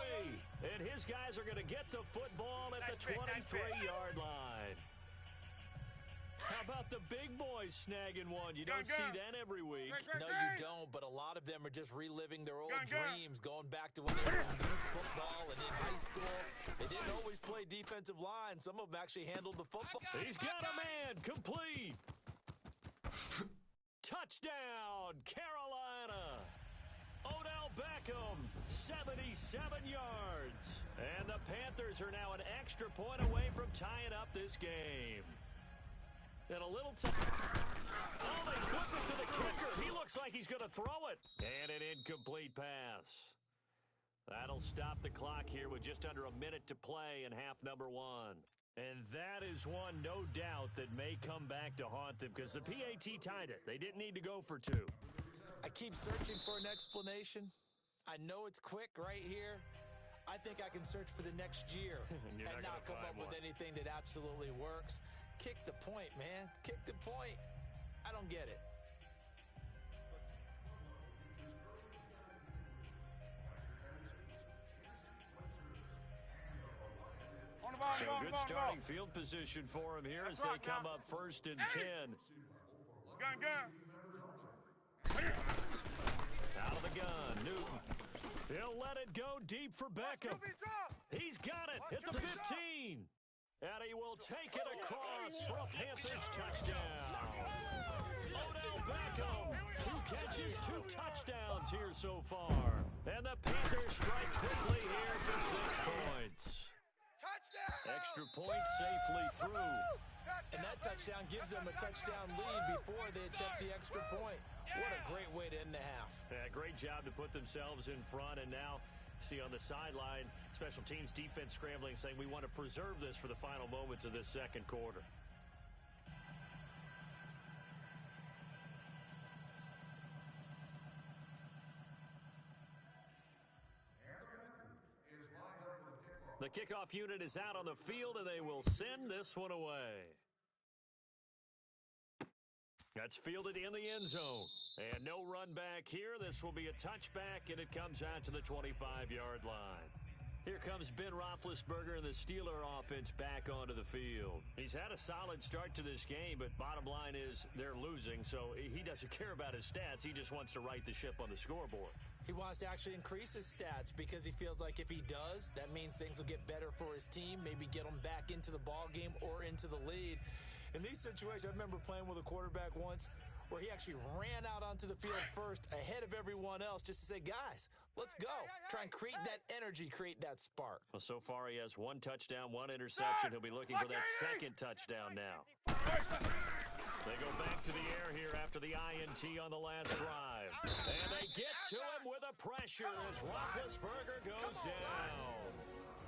And his guys are going to get the football at the 23-yard line. How about the big boys snagging one? You don't see that every week. No, you don't, but a lot of them are just reliving their old dreams, going back to when they were in youth football and in high school. They didn't always play defensive line. Some of them actually handled the football. He's got a man, complete. Touchdown, Carolina. Odell Beckham, 77 yards. And the Panthers are now an extra point away from tying up this game. And a little time. Oh, they flip it to the kicker. He looks like he's going to throw it. And an incomplete pass. That'll stop the clock here with just under a minute to play in half number one. And that is one, no doubt, that may come back to haunt them because the PAT tied it. They didn't need to go for two. I keep searching for an explanation. I know it's quick right here. I think I can search for the next year and not come up with anything that absolutely works. Kick the point, man. Kick the point. I don't get it. So good starting field position for him here as they come up first and 10. Out of the gun, Newton. He'll let it go deep for Beckham. He's got it at the 15. And he will take it across for a Panthers touchdown. Odell Beckham, 2 catches, 2 touchdowns here so far. And the Panthers strike quickly here for 6 points. Extra point safely through. And that touchdown gives them a touchdown lead before they attempt the extra point. What a great way to end the half. Yeah, great job to put themselves in front, and now see on the sideline, special teams defense scrambling, saying we want to preserve this for the final moments of this second quarter. The kickoff unit is out on the field, and they will send this one away. That's fielded in the end zone. And no run back here. This will be a touchback, and it comes out to the 25-yard line. Here comes Ben Roethlisberger and the Steeler offense back onto the field. He's had a solid start to this game, but bottom line is they're losing, so he doesn't care about his stats. He just wants to right the ship on the scoreboard. He wants to actually increase his stats because he feels like if he does, that means things will get better for his team, maybe get them back into the ball game or into the lead. In these situations, I remember playing with a quarterback once where he actually ran out onto the field first ahead of everyone else just to say, guys, let's go. Try and create that energy, create that spark. Well, so far he has 1 touchdown, 1 interception. He'll be looking for that second touchdown now. They go back to the air here after the INT on the last drive. And they get to him with a pressure as Roethlisberger goes down.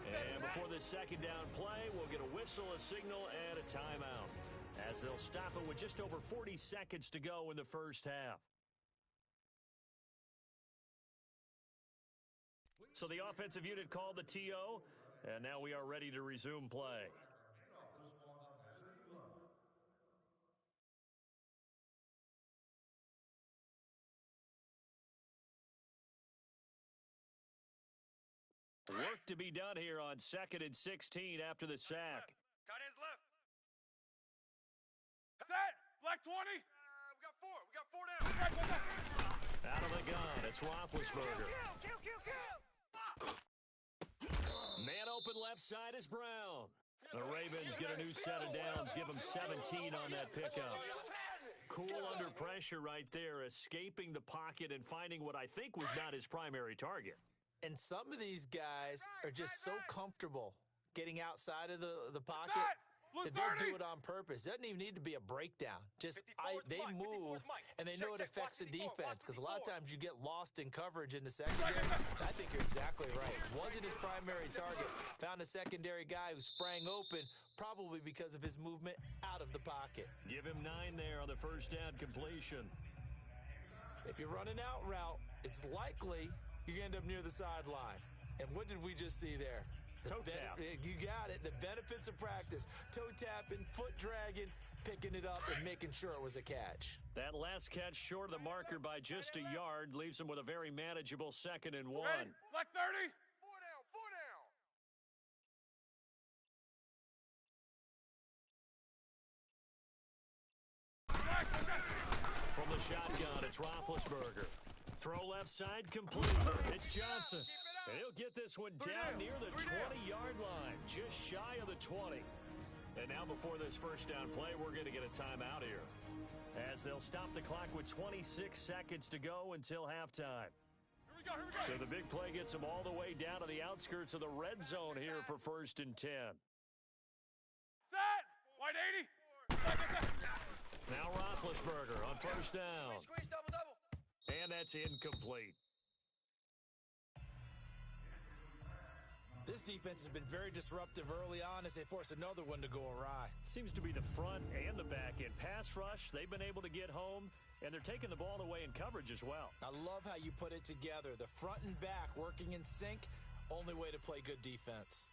And before this second down play, we'll get a whistle, a signal, and a timeout, as they'll stop it with just over 40 seconds to go in the first half. So the offensive unit called the TO, and now we are ready to resume play. Work to be done here on 2nd and 16 after the sack. Tight ends left. Set. Black 20. We got four. We got four down. Out of the gun, it's Roethlisberger. Kill. Man open left side is Brown. The Ravens get a new set of downs, give them 17 on that pickup. Cool under pressure right there, escaping the pocket and finding what I think was not his primary target. And some of these guys are just so comfortable getting outside of the pocket that they'll do it on purpose. It doesn't even need to be a breakdown. Just they move, and they know it affects the defense, because a lot of times you get lost in coverage in the secondary. I think you're exactly right. Wasn't his primary target. Found a secondary guy who sprang open, probably because of his movement out of the pocket. Give him 9 there on the first down completion. If you're running out route, it's likely you end up near the sideline. And what did we just see there? Toe tap. You got it. The benefits of practice. Toe tapping, foot dragging, picking it up, and making sure it was a catch. That last catch short of the marker by just a yard leaves him with a very manageable 2nd and 1. Black 30. Four down. Four down. From the shotgun, it's Roethlisberger. Throw left side complete. It's Johnson. And he'll get this one down near the 20-yard line, just shy of the 20. And now before this first down play, we're going to get a timeout here, as they'll stop the clock with 26 seconds to go until halftime. Here we go. So the big play gets them all the way down to the outskirts of the red zone here for 1st and 10. Set. White 80. Now Roethlisberger on first down. Squeeze, double. And that's incomplete. This defense has been very disruptive early on as they force another one to go awry. Seems to be the front and the back end. Pass rush, they've been able to get home, and they're taking the ball away in coverage as well. I love how you put it together. The front and back working in sync, only way to play good defense.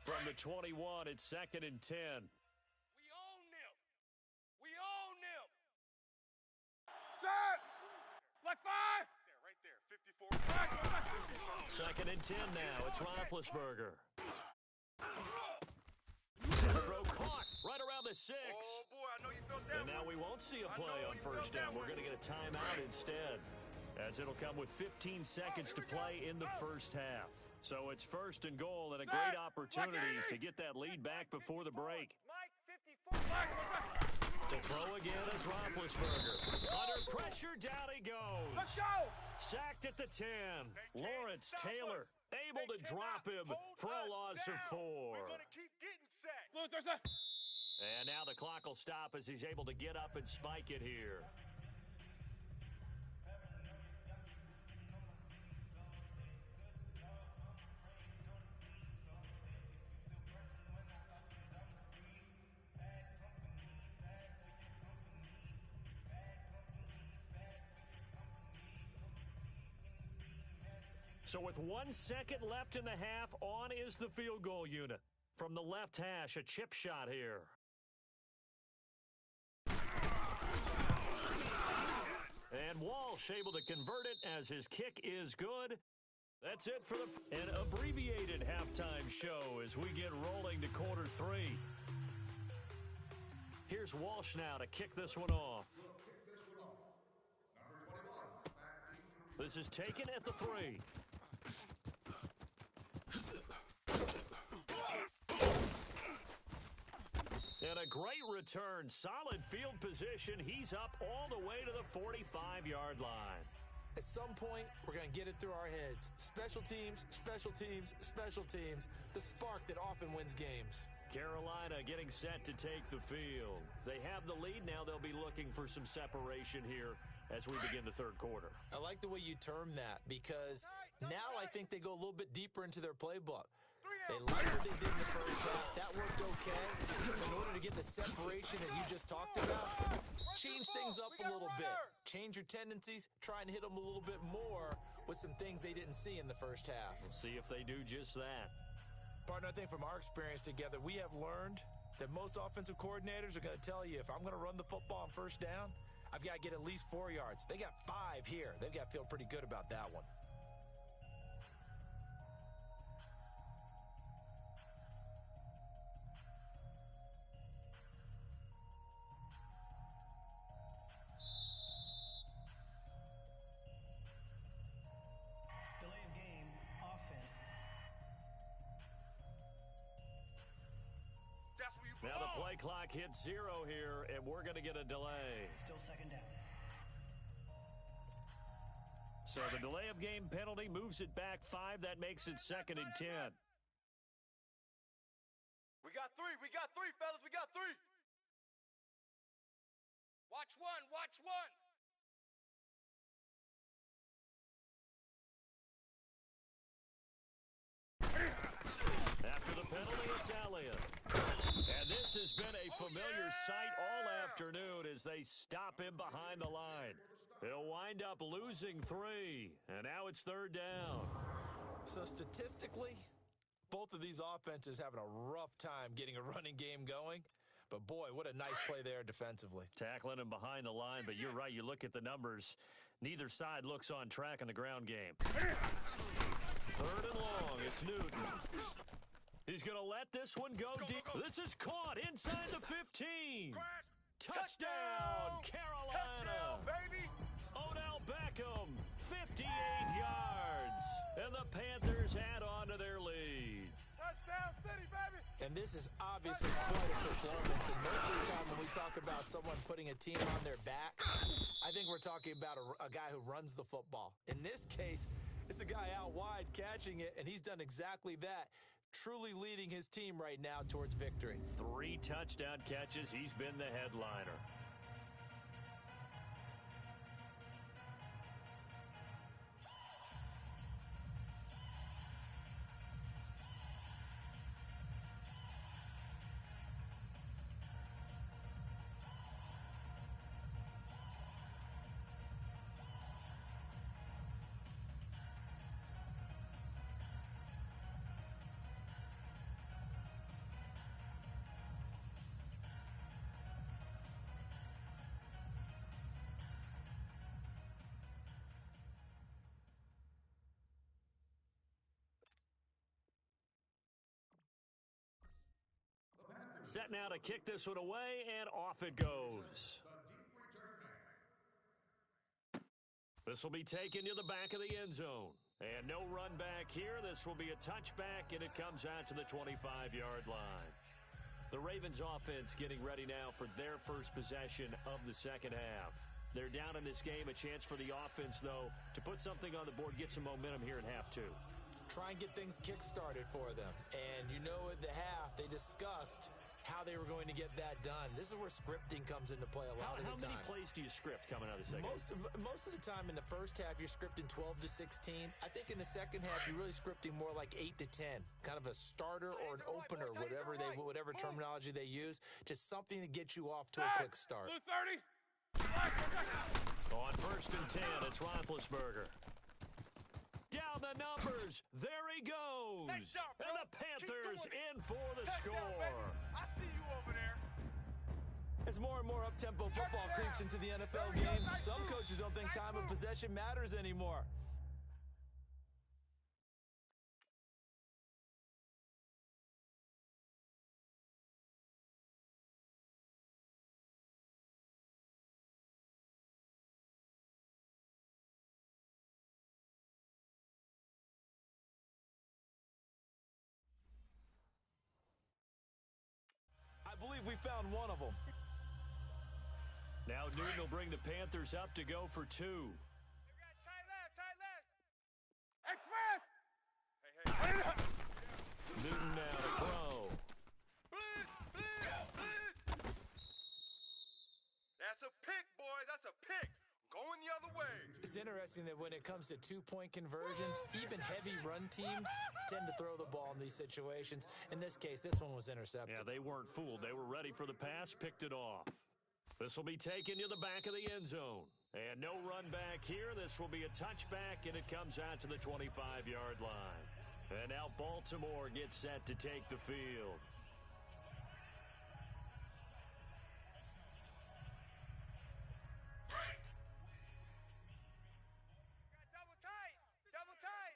From the 21, it's 2nd and 10. We own them. We own them. Set. Black 5. There, right there. 54. 2nd and 10 now. It's Roethlisberger. Throw caught right around the 6. Oh, boy, I know you felt that. And now we won't see a play on first down. We're going to get a timeout instead, as it'll come with 15 seconds to play in the first half. So it's 1st and goal, and a great opportunity to get that lead back before the break. Mike 54. To throw again is Roethlisberger. Under pressure, down he goes. Let's go. Sacked at the 10. Lawrence Taylor able to drop him for a loss of 4. We're going to keep getting sacked. Luther, And now the clock will stop as he's able to get up and spike it here. So with 1 second left in the half, on is the field goal unit. From the left hash, a chip shot here. And Walsh able to convert it as his kick is good. That's it for an abbreviated halftime show as we get rolling to quarter 3. Here's Walsh now to kick this one off. This is taken at the 3. And a great return. Solid field position. He's up all the way to the 45-yard line. At some point, we're going to get it through our heads. Special teams, special teams, special teams. The spark that often wins games. Carolina getting set to take the field. They have the lead now. They'll be looking for some separation here as we begin the third quarter. I like the way you term that because now I think they go a little bit deeper into their playbook. They like what they did in the first half. That worked okay. In order to get the separation that you just talked about, change things up a little bit. Change your tendencies. Try and hit them a little bit more with some things they didn't see in the first half. We'll see if they do just that. Partner, I think from our experience together, we have learned that most offensive coordinators are going to tell you, if I'm going to run the football on first down, I've got to get at least 4 yards. They got 5 here. They've got to feel pretty good about that one. Delay of game, offense. That's where you Now the belong. play clock hits 0 here, and we're going to get a delay. Still second down. So the delay of game penalty moves it back 5. That makes it 2nd and 10. We got 3. We got 3, fellas. We got 3. Watch one. Watch one. After the penalty, it's Elliott. And this has been a familiar sight all afternoon as they stop him behind the line. He'll wind up losing 3, and now it's 3rd down. So statistically, both of these offenses having a rough time getting a running game going. But boy, what a nice play there defensively. Tackling him behind the line, but you're right. You look at the numbers. Neither side looks on track in the ground game. 3rd and long. It's Newton. He's going to let this one go deep. This is caught inside the 15. Touchdown, Carolina. Touchdown, baby. Odell Beckham, 58 yards. And the Panthers add on to their lead. Touchdown city, baby. And this is obviously quite a performance. And most of the time when we talk about someone putting a team on their back, I think we're talking about a guy who runs the football. In this case, it's a guy out wide catching it, and he's done exactly that. Truly leading his team right now towards victory. 3 touchdown catches. He's been the headliner. Set now to kick this one away, and off it goes. This will be taken to the back of the end zone. And no run back here. This will be a touchback, and it comes out to the 25-yard line. The Ravens offense getting ready now for their first possession of the second half. They're down in this game. A chance for the offense, though, to put something on the board, get some momentum here in half 2. Try and get things kick-started for them. And you know at the half, they discussed how they were going to get that done. This is where scripting comes into play a lot of the time. How many plays do you script coming out of the second? Most of the time in the first half, you're scripting 12 to 16. I think in the second half, you're really scripting more like 8 to 10. Kind of a starter or an opener, whatever terminology they use. Just something to get you off to a quick start. Blue 30. On 1st and 10, it's Roethlisberger. Down the numbers. There he goes. Nice job, bro. And the Panthers in for the Touchdown, score. baby. I see you over there. As more and more up-tempo football creeps into the NFL game, some coaches don't think time of possession matters anymore. I believe we found one of them. Now Newton will bring the Panthers up to go for 2. You got tight interesting that when it comes to two-point conversions, even heavy run teams tend to throw the ball in these situations. In this case, this one was intercepted. Yeah, they weren't fooled. They were ready for the pass, picked it off. This will be taken to the back of the end zone. And no run back here. This will be a touchback, and it comes out to the 25-yard line. And now Baltimore gets set to take the field. Double tight! Double tight!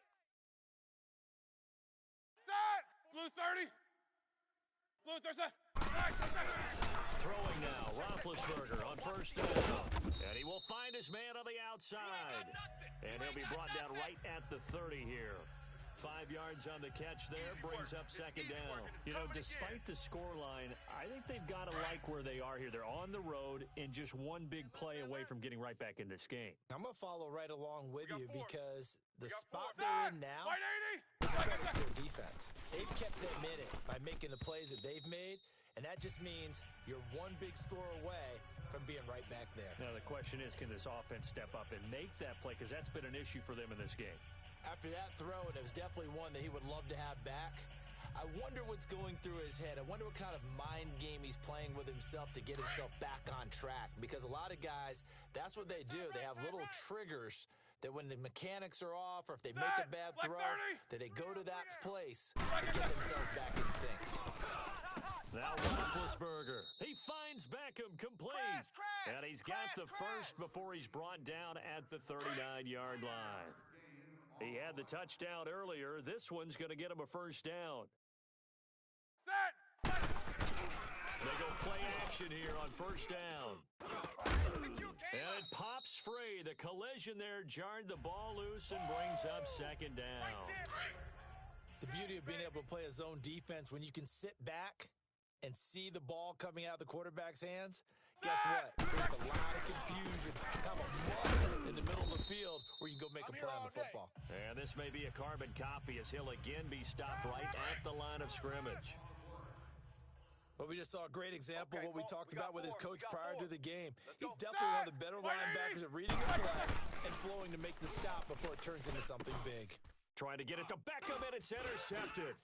Set! Blue 30. Blue 30. Throwing now, Roethlisberger on first down. And he will find his man on the outside. And he'll be brought down right at the 30 here. 5 yards on the catch there, brings up second down. You know, despite the scoreline, I think they've got to like where they are here. They're on the road and just one big play away from getting right back in this game. I'm going to follow right along with you because the spot they're in now White is a credit to their defense. They've kept them in it by making the plays that they've made, and that just means you're one big score away from being right back there. Now, the question is, can this offense step up and make that play? Because that's been an issue for them in this game. After that throw, and it was definitely one that he would love to have back, I wonder what's going through his head. I wonder what kind of mind game he's playing with himself to get himself back on track. Because a lot of guys, that's what they do. They have little triggers that when the mechanics are off or if they make a bad throw, that they go to that place to get themselves back in sync. Now Roethlisberger. He finds Beckham complete. And he's got the first before he's brought down at the 39-yard line. He had the touchdown earlier. This one's going to get him a first down. Set! They go play action here on first down. And it pops free. The collision there jarred the ball loose and brings up second down. The beauty of being able to play a zone defense when you can sit back and see the ball coming out of the quarterback's hands, guess what? It creates a lot of confusion. Have a mud in the middle of the field where you can go make a play on the football. And this may be a carbon copy as he'll again be stopped right at the line of scrimmage. Well, we just saw a great example of what we talked about with his coach prior to the game. He's definitely one of the better linebackers at reading the play and flowing to make the stop before it turns into something big. Trying to get it to Beckham, and it's intercepted.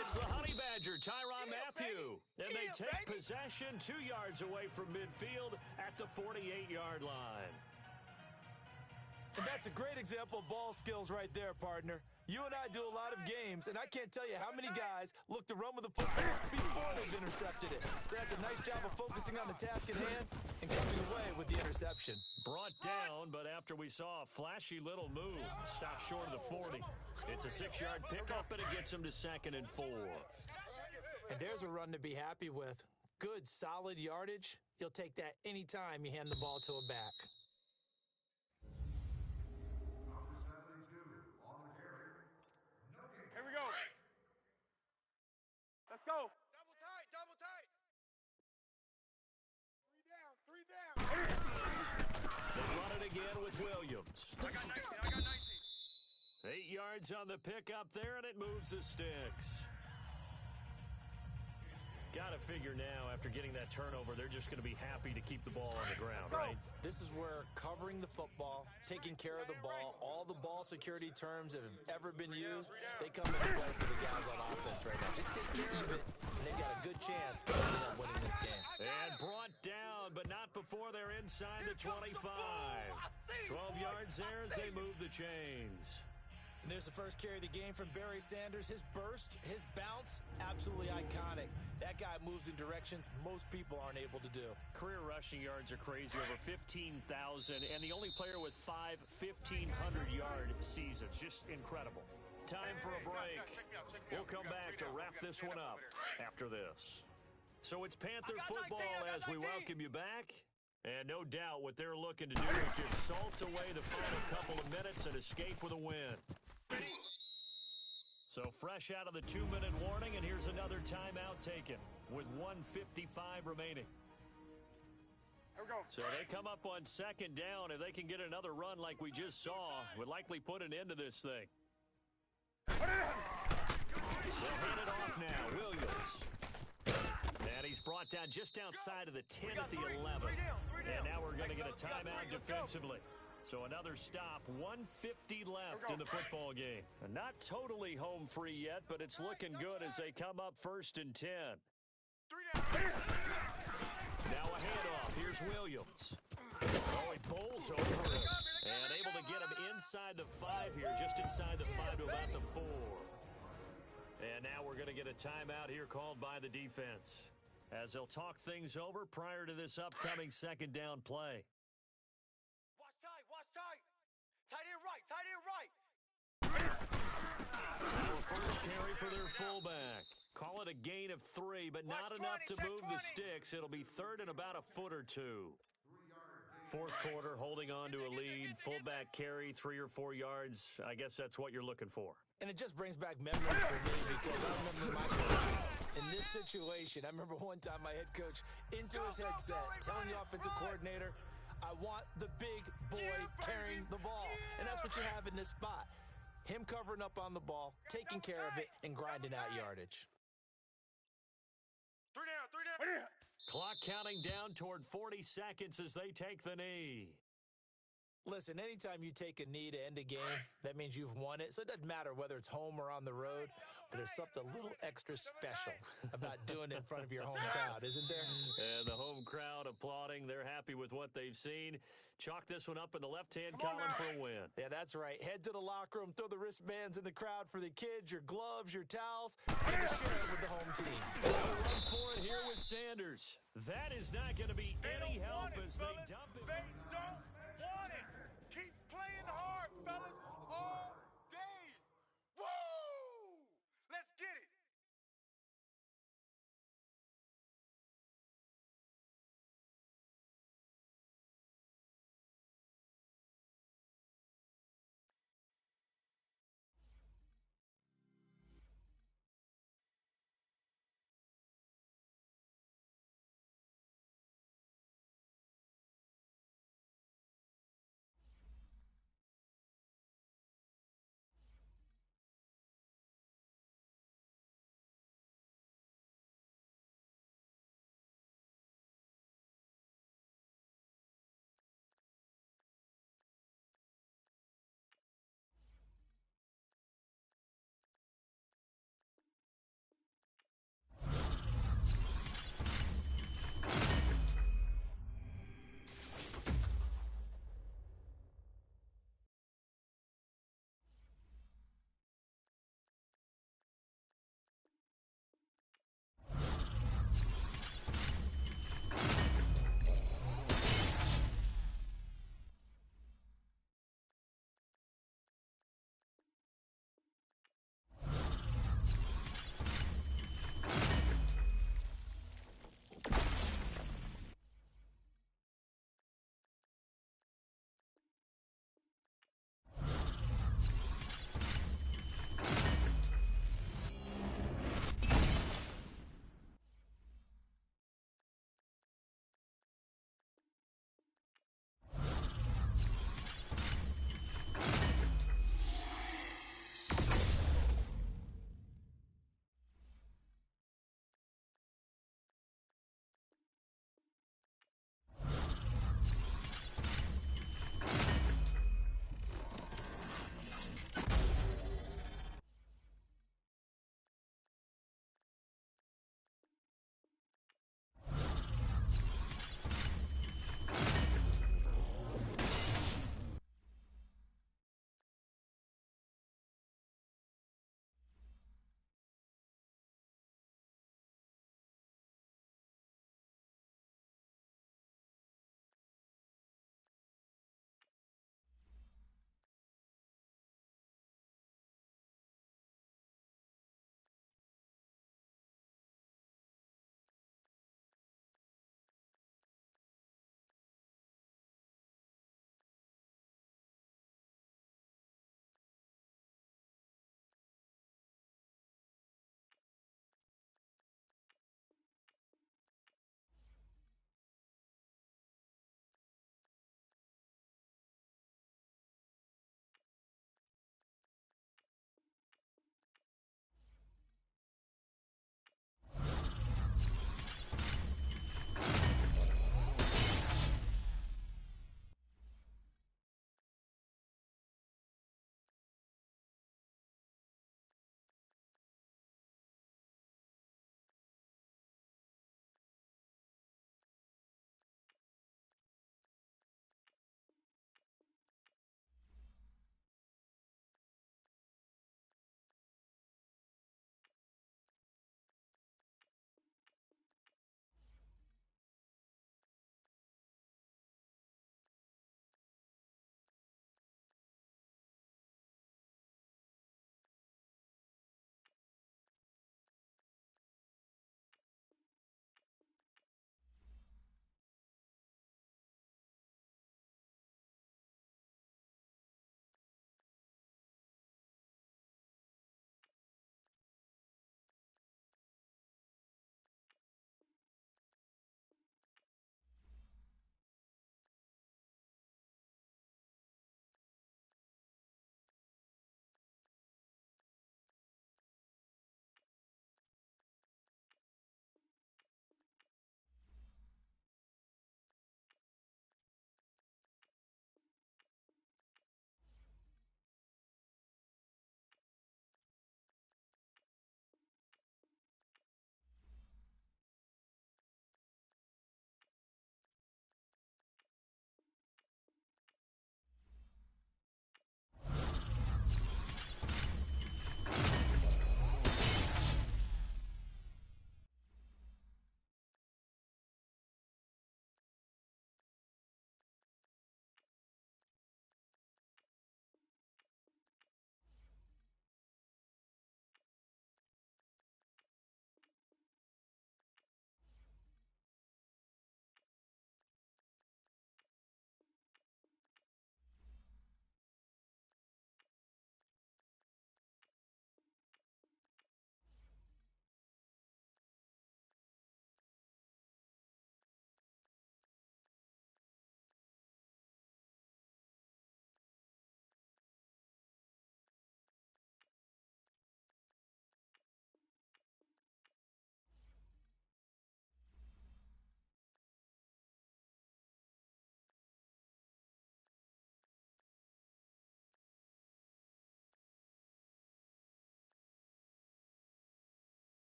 It's the Honey Badger, Tyrann Mathieu. And they take possession 2 yards away from midfield at the 48-yard line. And that's a great example of ball skills right there, partner. You and I do a lot of games, and I can't tell you how many guys look to run with the football before they've intercepted it. So that's a nice job of focusing on the task at hand and coming away with the interception. Brought down, but after we saw a flashy little move, stopped short of the 40. It's a 6-yard pickup, and it gets him to 2nd and 4. And there's a run to be happy with. Good, solid yardage. You'll take that anytime you hand the ball to a back. Here we go. Let's go. Double tight, double tight. 3 down. They run it again with Williams. I got 19, I got 19. 8 yards on the pickup there, and it moves the sticks. Got to figure now, after getting that turnover, they're just going to be happy to keep the ball on the ground, right? This is where covering the football, taking care of the ball, all the ball security terms that have ever been used, they come into play for the guys on offense right now. Just take care of it, and they've got a good chance of winning this game. And brought down, but not before they're inside the 25. 12 yards there as they move the chains. And there's the first carry of the game from Barry Sanders. His burst, his bounce, absolutely iconic. That guy moves in directions most people aren't able to do. Career rushing yards are crazy, over 15,000, and the only player with 5 1,500-yard seasons. Just incredible. Time for a break. We'll come back to wrap this one up after this. So it's Panther football as we welcome you back. And no doubt what they're looking to do is just salt away the final couple of minutes and escape with a win. So fresh out of the 2-minute warning, and here's another timeout taken with 1:55 remaining. Here we go. So they come up on second down. If they can get another run like we just saw, would likely put an end to this thing. They'll hand it off now. Williams. And he's brought down just outside of the 10 at the 11. And now we're going to get a timeout defensively. So another stop, 150 left in the football game. And not totally home free yet, but it's looking good as they come up 1st and 10. 3 down. Now a handoff. Here's Williams. Oh, he bowls over it. And able to get him inside the 5 here, just inside the 5 to about the 4. And now we're going to get a timeout here called by the defense, as they'll talk things over prior to this upcoming 2nd down play. Watch tight, watch tight. Tight end right, tight end right. Our first carry for their fullback. Call it a gain of 3, but not enough to move the sticks. It'll be 3rd and about a foot or 2. 4th quarter, holding on to a lead. Fullback carry, 3 or 4 yards. I guess that's what you're looking for. And it just brings back memories for me because I remember my coaches in this situation. I remember one time my head coach into his headset telling the offensive coordinator, I want the big boy carrying the ball. And that's what you have in this spot. Him covering up on the ball, taking care of it, and grinding out yardage. 3 down. Clock counting down toward 40 seconds as they take the knee. Listen, anytime you take a knee to end a game, that means you've won it. So it doesn't matter whether it's home or on the road, but there's something a little extra special about doing it in front of your home crowd, isn't there? And the home crowd applauding. They're happy with what they've seen. Chalk this one up in the left-hand column for a win. Yeah, that's right. Head to the locker room, throw the wristbands in the crowd for the kids, your gloves, your towels, and share it with the home team. They'll run for it here with Sanders. That is not going to be any help as they dump it. They don't want it. Keep playing hard, fellas.